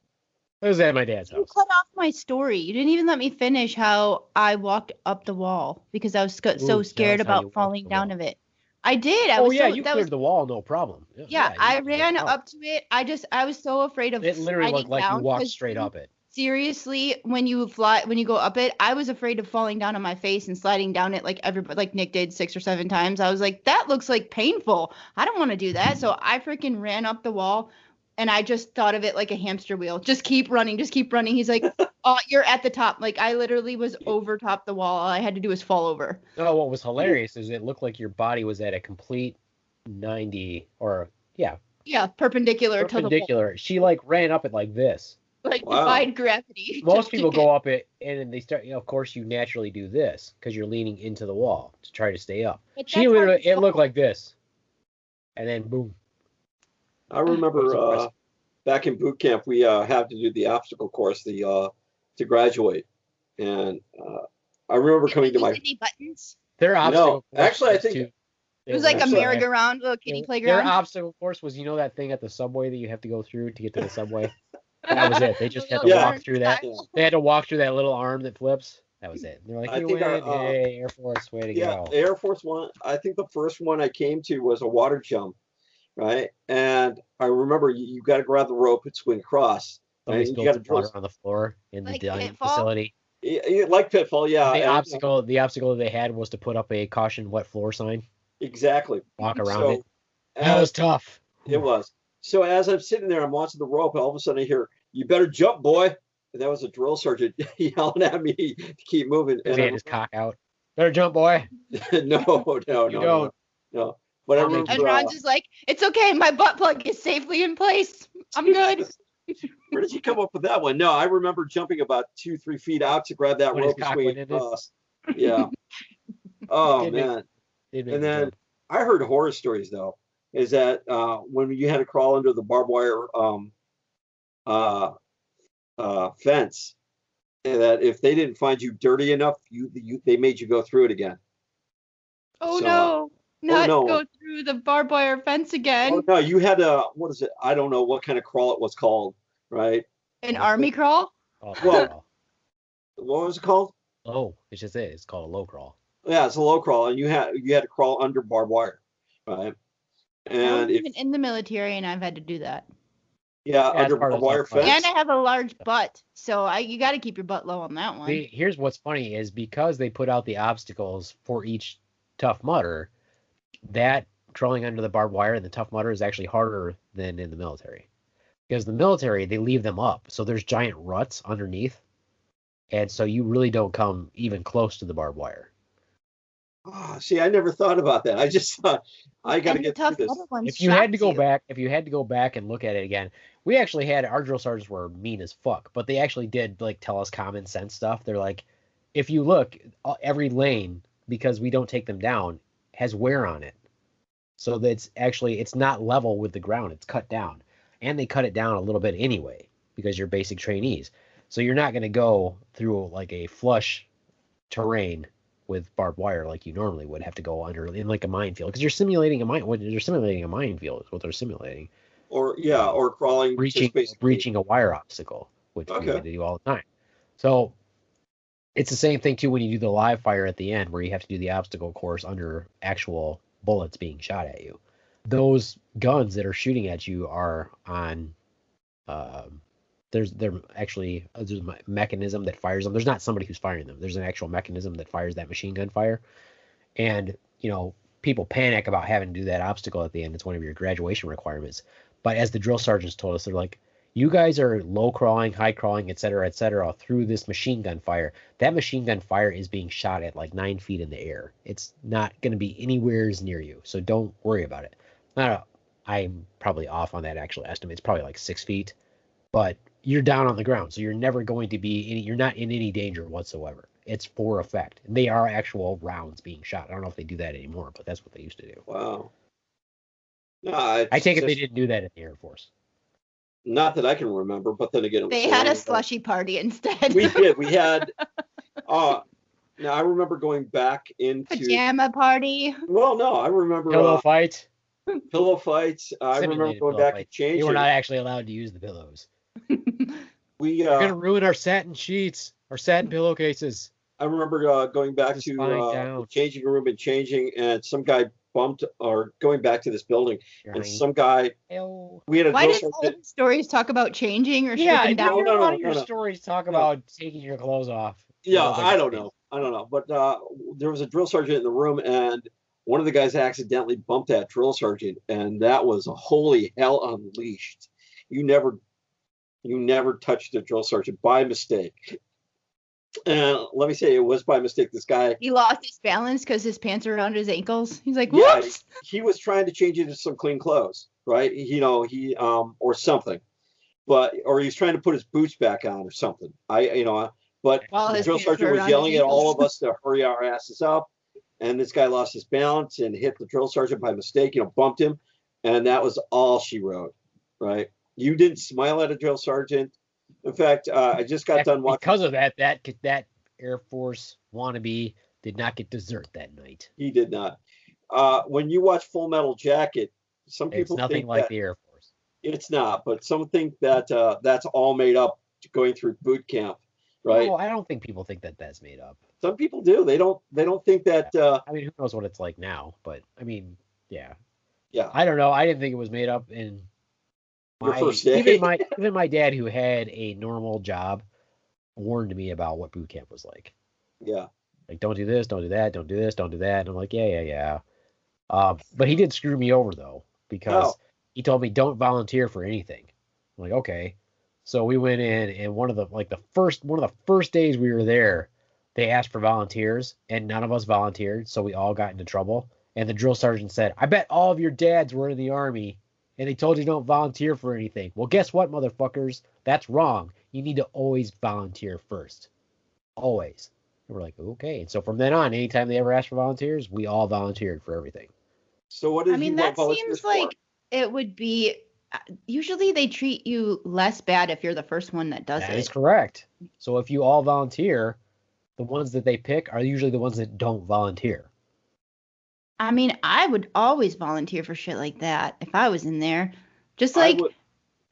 It was at my dad's house. You cut off my story. You didn't even let me finish how I walked up the wall because I was so scared about falling down of it. I did. You cleared the wall, no problem. Yeah, I ran up to it. I was so afraid of it. Literally looked like you walked straight up it. Seriously, when you go up it, I was afraid of falling down on my face and sliding down it like Nick did 6 or 7 times. I was like, that looks like painful. I don't want to do that. So I freaking ran up the wall, and I just thought of it like a hamster wheel. Just keep running. He's like, oh, you're at the top. Like I literally was over top the wall. All I had to do was fall over. No, what was hilarious is it looked like your body was at a complete 90 or perpendicular to the wall. She like ran up it like this. Like defied gravity. Most people go up it and then they start. Of course, you naturally do this because you're leaning into the wall to try to stay up. She literally, it looked like this, and then boom. I remember back in boot camp, we had to do the obstacle course to graduate, and I remember coming to my. Any buttons? Their obstacle. No, actually, I think it was like a merry-go-round, little kiddie playground. Their obstacle course was, that thing at the subway that you have to go through to get to the subway. That was it. They just had to walk through that. They had to walk through that little arm that flips. That was it. They're like, hey, Air Force, way to go. Yeah, Air Force One. I think the first one I came to was a water jump, right? And I remember you got to grab the rope and swing across. Right? You got to water on the floor in the dining facility. Like Pitfall, yeah. The obstacle they had was to put up a caution wet floor sign. Exactly. Walk around it. That was tough. It was. So as I'm sitting there, I'm watching the rope, and all of a sudden I hear, "You better jump, boy!" And that was a drill sergeant yelling at me to keep moving. And he had his cock out. Better jump, boy. No. But I remember, and Ron's is like, "It's okay, my butt plug is safely in place." I'm good. Where did you come up with that one? No, I remember jumping about 2-3 feet out to grab that When his rope cock swing went in it. across. Yeah. Oh Did make- man. did make And me then jump. I heard horror stories though. Is that when you had to crawl under the barbed wire uh, fence, and that if they didn't find you dirty enough, they made you go through it again. Oh So, no. Not no. go through the barbed wire fence again. Oh no, you had to. What is it? I don't know what kind of crawl it was called. Right? An army crawl? Oh, Well- crawl. What was it called? Oh, it's just it. It's called a low crawl. Yeah, it's a low crawl, and you had to crawl under barbed wire, right? I And was even in the military, and I've had to do that. yeah, Yeah, it's under part of barbed wire the tough fence. And I have a large butt, so you got to keep your butt low on that one. Here's what's funny is because they put out the obstacles for each Tough Mudder, that crawling under the barbed wire and the Tough Mudder is actually harder than in the military. Because the military, they leave them up. So there's giant ruts underneath. And so you really don't come even close to the barbed wire. Oh, see, I never thought about that. I just thought I got to And the get through tough this. Mudder ones If you had to shocks go you. back, and look at it again, we actually had our drill sergeants were mean as fuck, but they actually did like tell us common sense stuff. They're like, if you look, every lane, because we don't take them down, has wear on it. So that's actually, it's not level with the ground. It's cut down. And they cut it down a little bit anyway, because you're basic trainees. So you're not going to go through like a flush terrain with barbed wire like you normally would have to go under in like a minefield, because you're simulating a minefield is what they're simulating. Or crawling Breaching just basically. a wire obstacle, which we Okay. had to do all the time. So it's the same thing too when you do the live fire at the end, where you have to do the obstacle course under actual bullets being shot at you. Those guns that are shooting at you are on there's a mechanism that fires them. There's not somebody who's firing them. There's an actual mechanism that fires that machine gun fire. And, people panic about having to do that obstacle at the end. It's one of your graduation requirements. But as the drill sergeants told us, they're like, you guys are low crawling, high crawling, et cetera, through this machine gun fire. That machine gun fire is being shot at like 9 feet in the air. It's not going to be anywhere near you. So don't worry about it. I'm probably off on that actual estimate. It's probably like 6 feet. But you're down on the ground, so you're never going to be you're not in any danger whatsoever. It's for effect. And they are actual rounds being shot. I don't know if they do that anymore, but that's what they used to do. Wow. No, I take it they didn't do that in the Air Force. Not that I can remember, but then again, it was They so had long a ago. slushy party instead. We did. We had. Now I remember going back into. Pajama party. Well, no, I remember Pillow fight. pillow fights. I remember Simulated going pillow back fight. and changing. They were not actually allowed to use the pillows. We You're gonna ruin our satin sheets, our satin pillowcases. I remember going back Just to lying the down. changing room and changing, and some guy bumped, or going back to this building, and Right. some guy. Ew. We had a Why drill did all sergeant. the stories talk about changing or Yeah, stripping down? no, a lot of no, your no. stories talk No. about taking your clothes off. Yeah, Like I don't know. But there was a drill sergeant in the room, and one of the guys accidentally bumped that drill sergeant, and that was a holy hell unleashed. You never touched a drill sergeant by mistake. And let me say, it was by mistake. This guy, He lost his balance because his pants are around his ankles. He's like, yeah, whoops. he was trying to change into some clean clothes, right? Or something, or he's trying to put his boots back on or something. But While the his drill pants sergeant were was around yelling his at all ankles. of us to hurry our asses up. And this guy lost his balance and hit the drill sergeant by mistake, bumped him. And that was all she wrote, right? You didn't smile at a drill sergeant. In fact, I just got done watching. Because of that Air Force wannabe did not get dessert that night. He did not. When you watch Full Metal Jacket, some It's people nothing think like that the Air Force. it's not, but some think that that's all made up going through boot camp, right? No, I don't think people think that that's made up. Some people do. They don't think that. I mean, who knows what it's like now? But I mean, yeah. Yeah. I don't know. I didn't think it was made up in Your first day. even my dad, who had a normal job, warned me about what boot camp was like. Yeah. Like, don't do this, don't do that, don't do this, don't do that. And I'm like, yeah. But he did screw me over though, because he told me don't volunteer for anything. I'm like, okay. So we went in, and one of the first days we were there, they asked for volunteers, and none of us volunteered, so we all got into trouble. And the drill sergeant said, "I bet all of your dads were in the Army, and they told you don't volunteer for anything. Well, guess what, motherfuckers? That's wrong. You need to always volunteer first. Always. And we're like, okay. And so from then on, anytime they ever asked for volunteers, we all volunteered for everything. So what did I mean, you that volunteers seems for? like it would be. Usually they treat you less bad if you're the first one that does That it. is correct. So if you all volunteer, the ones that they pick are usually the ones that don't volunteer. I mean, I would always volunteer for shit like that if I was in there. Just I like would-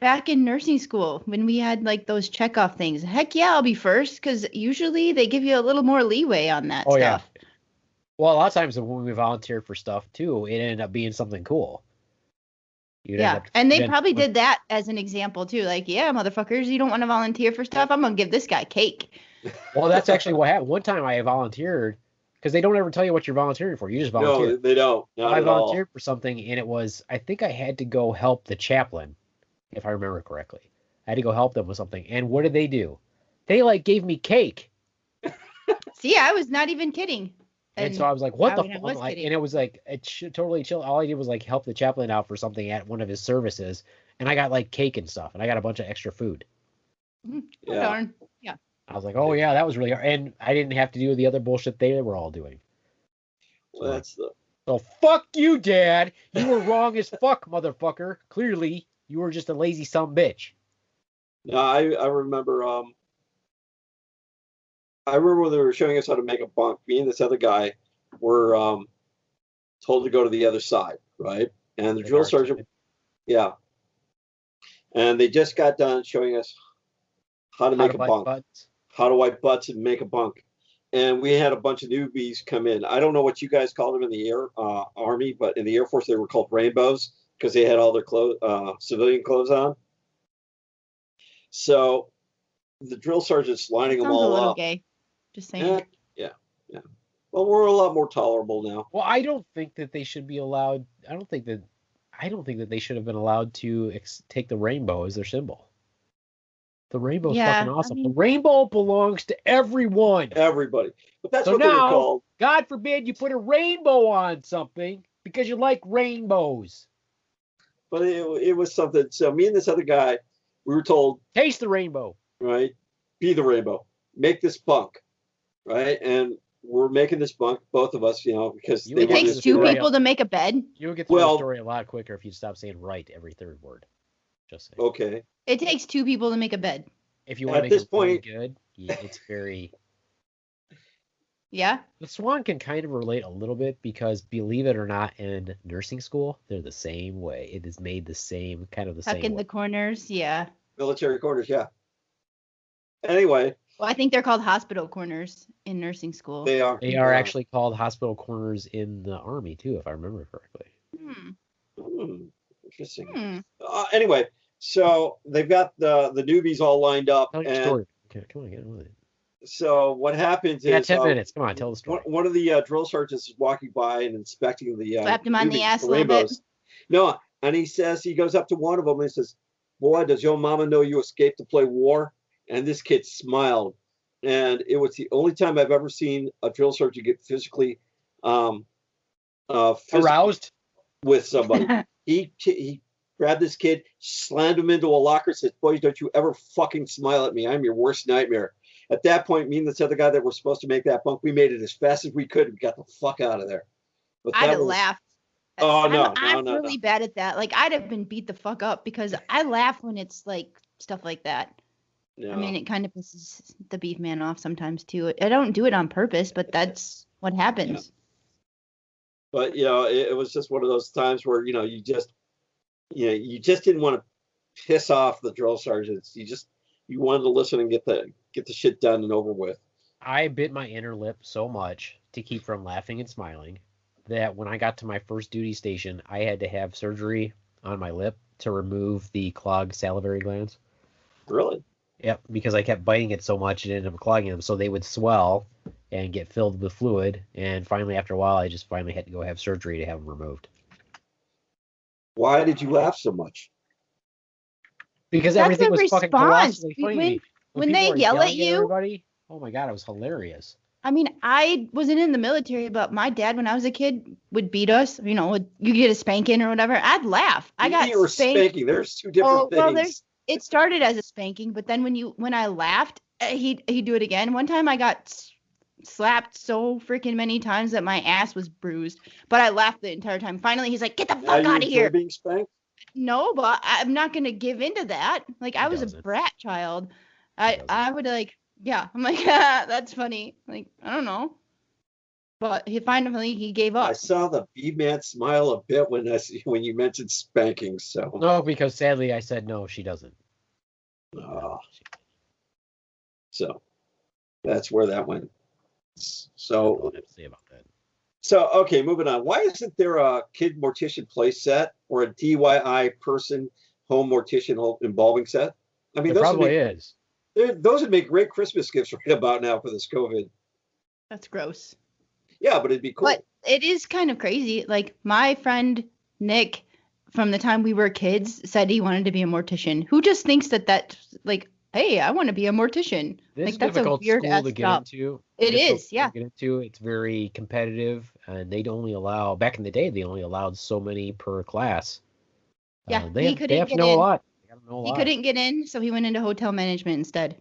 back in nursing school when we had like those checkoff things. Heck yeah, I'll be first because usually they give you a little more leeway on that Oh, yeah. stuff. Well, a lot of times when we volunteered for stuff too, it ended up being something cool. You'd end Yeah, up- and they then- probably did that as an example too. Like, yeah, motherfuckers, you don't want to volunteer for stuff? I'm gonna give this guy cake. Well, that's actually what happened. One time I volunteered because they don't ever tell you what you're volunteering for. You just volunteer. No, they don't. Not I at all. volunteered for something, and it was, I think I had to go help the chaplain, if I remember correctly. I had to go help them with something. And what did they do? They like gave me cake. See, I was not even kidding. And so I was like, what I the mean, I fuck? was Like, kidding. and it was like, totally chill. All I did was like help the chaplain out for something at one of his services. And I got like cake and stuff. And I got a bunch of extra food. Oh, Yeah. darn. I was like, oh yeah, that was really hard. And I didn't have to do the other bullshit they were all doing. Well, that's the. So fuck you, Dad. You were wrong as fuck, motherfucker. Clearly, you were just a lazy bitch. No, I remember. I remember when they were showing us how to make a bunk. Me and this other guy were told to go to the other side, right? And the They drill are sergeant, stupid. yeah. And they just got done showing us how to How make to a bite bunk, butts. how to wipe butts and make a bunk. And we had a bunch of newbies come in. I don't know what you guys called them in the Air Army, but in the Air Force they were called rainbows because they had all their clothes, civilian clothes on. So the drill sergeant's lining them Sounds a all little up. gay. Just saying. Yeah. Well, we're a lot more tolerable now. Well, I don't think that they should be allowed. I don't think that they should have been allowed to take the rainbow as their symbol. The rainbow's Yeah, fucking I awesome. mean- The rainbow belongs to everyone. Everybody, but that's So what they were now- called. God forbid you put a rainbow on something because you like rainbows. But it was something. So me and this other guy, we were told, Taste the rainbow. right, be the rainbow, make this bunk, right, and we're making this bunk, both of us, because You they It wanted takes this two story people to make a bed. You would get through Well- the story a lot quicker if you'd stop saying right every third word. Just saying. Okay. It takes two people to make a bed. If you want to At make this it really point- good, it's very. Yeah. The Swan can kind of relate a little bit because, believe it or not, in nursing school, they're the same way. It is made the same, kind of the Tuck same in way. the corners. Yeah. Military quarters, yeah. Anyway, Well, I think they're called hospital corners in nursing school. they are. They are actually called hospital corners in the Army, too, if I remember correctly. Interesting. Hmm. Anyway, so they've got the newbies all lined up, Tell your and story. Okay, come on, get on with it. so what happens You got is 10 minutes. Come on, tell the story. one of the drill sergeants is walking by and inspecting the Slapped him on the newbies, ass a little bit. rainbows. No, and he goes up to one of them and he says, "Boy, does your mama know you escaped to play war?" And this kid smiled, and it was the only time I've ever seen a drill sergeant get physically Aroused? with somebody. He grabbed this kid, slammed him into a locker, said, "Boys, don't you ever fucking smile at me. I'm your worst nightmare." At that point, me and this other guy that were supposed to make that bunk, we made it as fast as we could and got the fuck out of there. But I'd that have was- laughed. Oh, no, I'm no. really bad at that. Like, I'd have been beat the fuck up because I laugh when it's like stuff like that. No. I mean, it kind of pisses the beef man off sometimes too. I don't do it on purpose, but that's what happens. But it was just one of those times where you just didn't want to piss off the drill sergeants. You wanted to listen and get the shit done and over with. I bit my inner lip so much to keep from laughing and smiling that when I got to my first duty station, I had to have surgery on my lip to remove the clogged salivary glands. Really? Yep, because I kept biting it so much it ended up clogging them, so they would swell and get filled with fluid. And finally, after a while, I just finally had to go have surgery to have them removed. Why did you laugh so much? Because That's everything a was fucking response. colossally funny to me. When people they were yell yelling at you- everybody, oh my god, it was hilarious. I mean, I wasn't in the military, but my dad, when I was a kid, would beat us. You know, you get a spanking or whatever. I'd laugh. I got Beating or spanked. spanking. There's two different Well, things. it started as a spanking, but then when I laughed, he'd do it again. One time I got slapped so freaking many times that my ass was bruised, but I laughed the entire time. Finally, he's like, "Get the Now fuck you out of enjoy here!" being spanked? No, but I'm not gonna give into that. Like, I was a doesn't. brat child. doesn't. I would like, yeah. I'm like, that's funny. Like, I don't know. But he finally gave I up. saw the B-man smile a bit when you mentioned spanking. So, No, because sadly I said no, she doesn't. uh, so that's where that went. That's So, all I have to say about that. so okay, moving on. Why isn't there a kid mortician play set or a DIY person home mortician involving set? I mean, There probably is. those would make great Christmas gifts right about now for this COVID. That's gross. Yeah, but it'd be cool. But it is kind of crazy. Like, my friend Nick, from the time we were kids, said he wanted to be a mortician. Who just thinks that like, hey, I want to be a mortician? This Like, is a that's a difficult weird school ass to get job. into. It Difficult is, school yeah. to get into. It's very competitive, and they'd only allow back in the day. They only allowed so many per class. Yeah, They he have couldn't to get know a in. lot. They gotta know a He lot. couldn't get in, so he went into hotel management instead.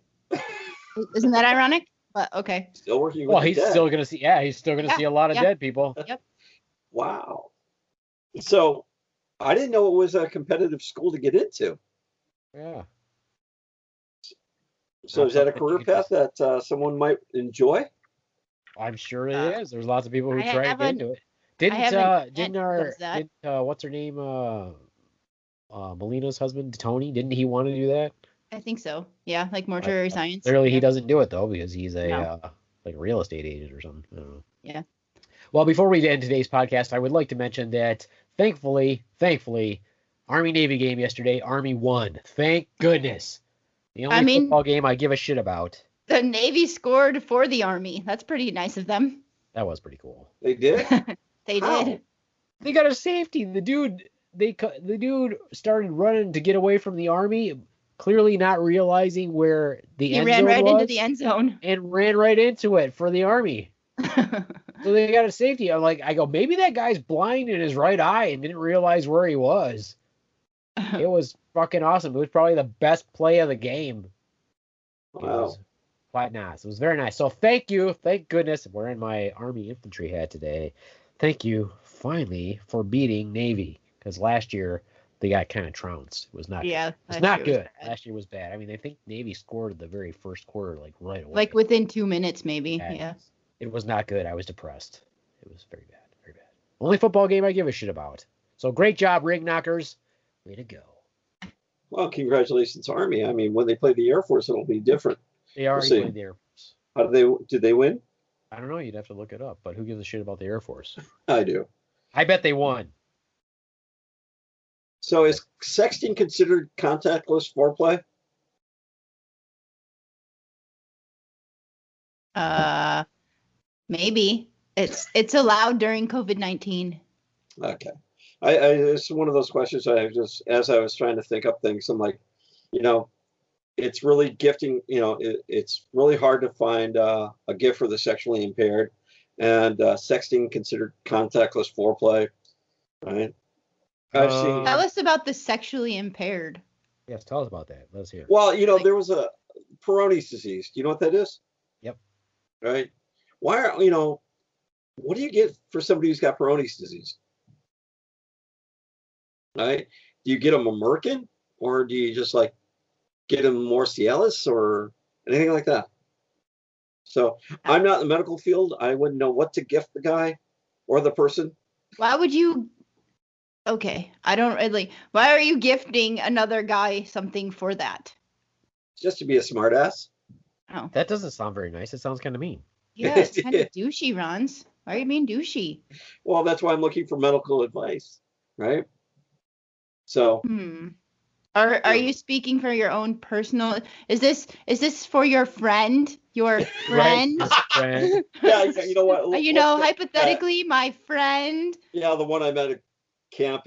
Isn't that ironic? But okay. Still working with Well, the he's dead. still gonna see. Yeah, he's still gonna Yeah, see a lot of yeah. dead people. Wow. So I didn't know it was a competitive school to get into. Yeah. So Not is that a something career you can path that someone might enjoy? I'm sure it Uh, is. There's lots of people who I try to have get an- into it. I have an aunt Didn't who our does that. what's her name Melina's husband Tony, didn't he want to do that? I think so. Yeah, like mortuary science. Clearly Yeah. he doesn't do it though because he's a No. like a real estate agent or something. I don't know. Yeah. Well, before we end today's podcast, I would like to mention that thankfully, Army Navy game yesterday, Army won. Thank goodness. The only football game I give a shit about. The Navy scored for the Army. That's pretty nice of them. That was pretty cool. They did? They How? did. They got a safety. The dude started running to get away from the Army, clearly not realizing where the He end ran zone right was, into the end zone. and ran right into it for the Army. So they got a safety. I go, maybe that guy's blind in his right eye and didn't realize where he was. It was fucking awesome. It was probably the best play of the game. It Wow. was quite nice. It was very nice. So thank you. Thank goodness. I'm wearing my Army infantry hat today. Thank you, finally, for beating Navy. Because last year, they got kind of trounced. It was not Yeah. good. It's last not year was good. bad. Last year was bad. I mean, I think Navy scored the very first quarter, like right away. Like within 2 minutes, maybe. And Yeah. It was not good. I was depressed. It was very bad. Very bad. Only football game I give a shit about. So great job, Ring Knockers. Way to go. Well, congratulations, Army. I mean, when they play the Air Force, it'll be different. They already see. played the Air Force. Did they win? I don't know. You'd have to look it up. But who gives a shit about the Air Force? I do. I bet they won. So is sexting considered contactless foreplay? Maybe. It's allowed during COVID-19. Okay. It's one of those questions as I was trying to think up things, I'm like, it's really gifting, it's really hard to find a gift for the sexually impaired, and sexting considered contactless foreplay, right? I've seen. Tell us about the sexually impaired. Yes, tell us about that. Let's hear. Well, there was a Peyronie's disease. Do you know what that is? Yep. Right. What do you get for somebody who's got Peyronie's disease? Right? Do you get them a Merkin, or do you just get them more Cialis or anything like that? So I'm not in the medical field. I wouldn't know what to gift the guy or the person. Why would you? Okay, I don't really. Why are you gifting another guy something for that? Just to be a smartass. Oh, That doesn't sound very nice. It sounds kind of mean. yeah, it's kind of douchey, Ronz. Why are you being douchey? Well, that's why I'm looking for medical advice, right? So Are you speaking for your own personal? Is this for your friend? Your friend? Right, friend. yeah, you know what? Hypothetically, my friend. Yeah, the one I met at camp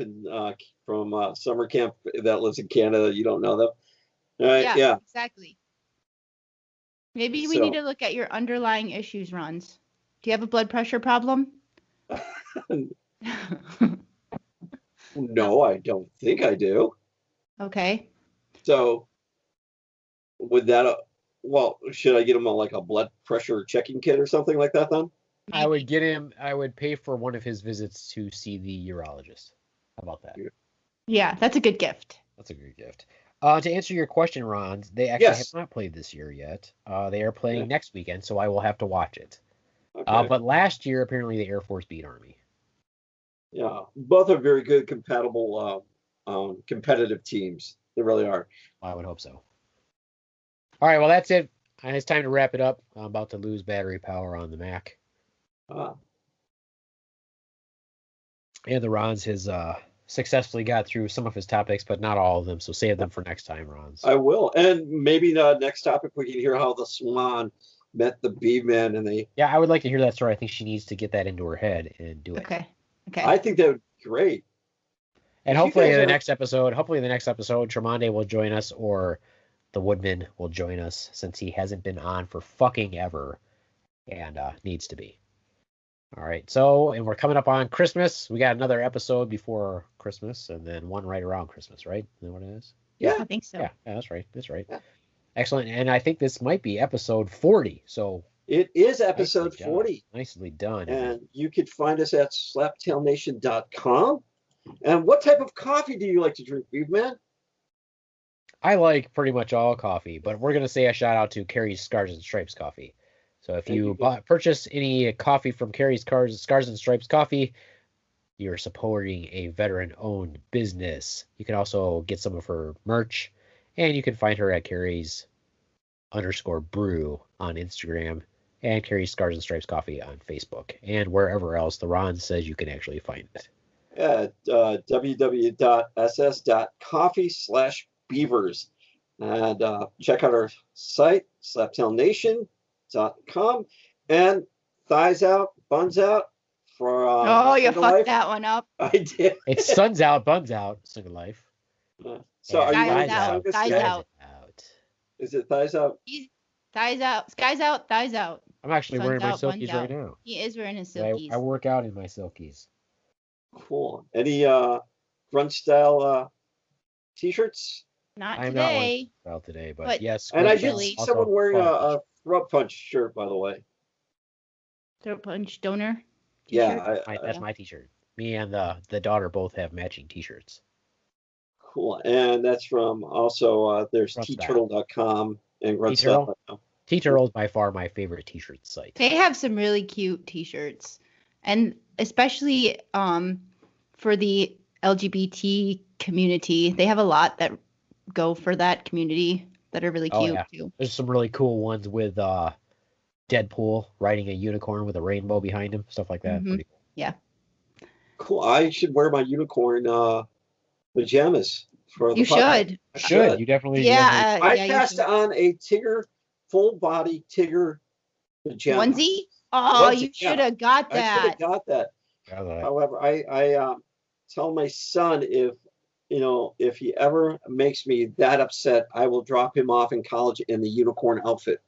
from summer camp that lives in Canada. You don't know them, right? Yeah. Exactly. Maybe we need to look at your underlying issues, Ronz. Do you have a blood pressure problem? No, I don't think I do. Okay. So would that, well, should I get him a blood pressure checking kit or something like that then? I would get him. I would pay for one of his visits to see the urologist. How about that? Yeah, that's a good gift. That's a good gift. To answer your question, Ron, they actually Yes. have not played this year yet. They are playing Yeah. next weekend, so I will have to watch it. Okay. But last year, apparently, the Air Force beat Army. Yeah, both are very good, compatible, competitive teams. They really are. I would hope so. All right, well, that's it. It's time to wrap it up. I'm about to lose battery power on the Mac. And the Ron's has successfully got through some of his topics, but not all of them, so save them for next time, Ron's. I will. And maybe the next topic we can hear how the Swan met the Beeman and they. Yeah, I would like to hear that story. I think she needs to get that into her head and do it. Okay. I think that would be great. And You hopefully guys the are- next episode, Tremonde will join us, or the Woodman will join us, since he hasn't been on for fucking ever and needs to be. All right, and we're coming up on Christmas. We got another episode before Christmas, and then one right around Christmas, right? Is that what it is? Yeah. I think so. Yeah, that's right. Yeah. Excellent. And I think this might be episode 40. So It is episode nicely done. 40. Nicely done. And you could find us at slaptailnation.com. And what type of coffee do you like to drink, Beefman? I like pretty much all coffee, but we're going to say a shout out to Carrie's Scars and Stripes coffee. So if Thank you you. purchase any coffee from Carrie's Scars and Stripes coffee, you're supporting a veteran-owned business. You can also get some of her merch, and you can find her at Carrie's_brew on Instagram, and Carrie's Scars and Stripes coffee on Facebook, and wherever else the Ron says you can actually find it. At www.ss.coffee/beavers. And check out our site, slaptailnation.com. And thighs out, buns out for You Single fucked Life. that one up. I did. It's Suns Out, Buns Out, Single Life. So are you Thighs wearing out, this thighs yet? out. Is it thighs out? Thighs out. Skies out. Thighs out. I'm actually Suns wearing my out, buns silkies out. right now. He is wearing his I silkies. work out in my silkies. Cool. Any grunge style t-shirts? Not I'm not today. Well today, but But- yes. And I grunge did style, see also someone wearing fun. a throat punch shirt, by the way. Throat punch donor. Yeah, That's my t-shirt. Me and the daughter both have matching t-shirts. cool. And that's from also there's Grunge tturtle.com and grunstyle.com. T-Turtle is by far my favorite t-shirt site. They have some really cute t-shirts. And especially for the LGBT community, they have a lot that go for that community that are really Oh, cute yeah. too. There's some really cool ones with Deadpool riding a unicorn with a rainbow behind him, stuff like that. Mhm. Pretty cool. Cool. I should wear my unicorn pajamas for the You podcast. should. You definitely Yeah. I you passed should. on a Tigger, full body Tigger pajama. Onesie? Oh, Onesie, you yeah. should have got I should that. have got that. definitely. However, I tell my son if he ever makes me that upset, I will drop him off in college in the unicorn outfit.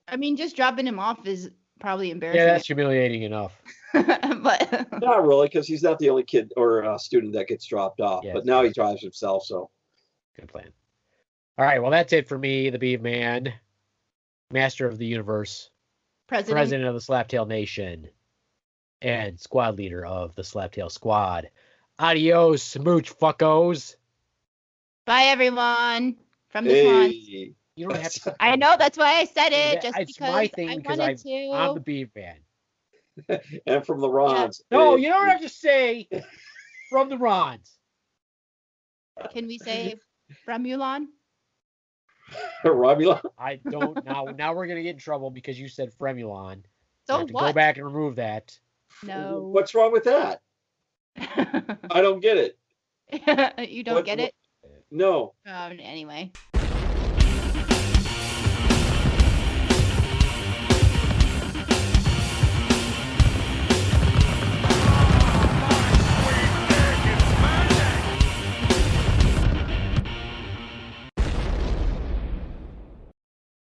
I mean, just dropping him off is probably Yeah, embarrassing. that's humiliating enough. but Not really, because he's not the only kid or student that gets dropped off. Yeah, but now he drives himself, so. Good plan. All right, well, that's it for me, the Beef Man, master of the universe, president of the Slaptail Nation, and squad leader of the Slaptail Squad. Adios, smooch fuckos. bye everyone from the Swans. Hey. You don't have to. I know that's why I said it, just It's because my thing I because wanted to. I'm the Beef Man. And from the Ronz. No, hey. you don't have to say from the Rons. Can we say from Mulan? Romulan. I don't now we're gonna get in trouble because you said Fremulon. I So have to go what? back and remove that. No. What's wrong with that? I don't get it. You don't get it? No. Anyway.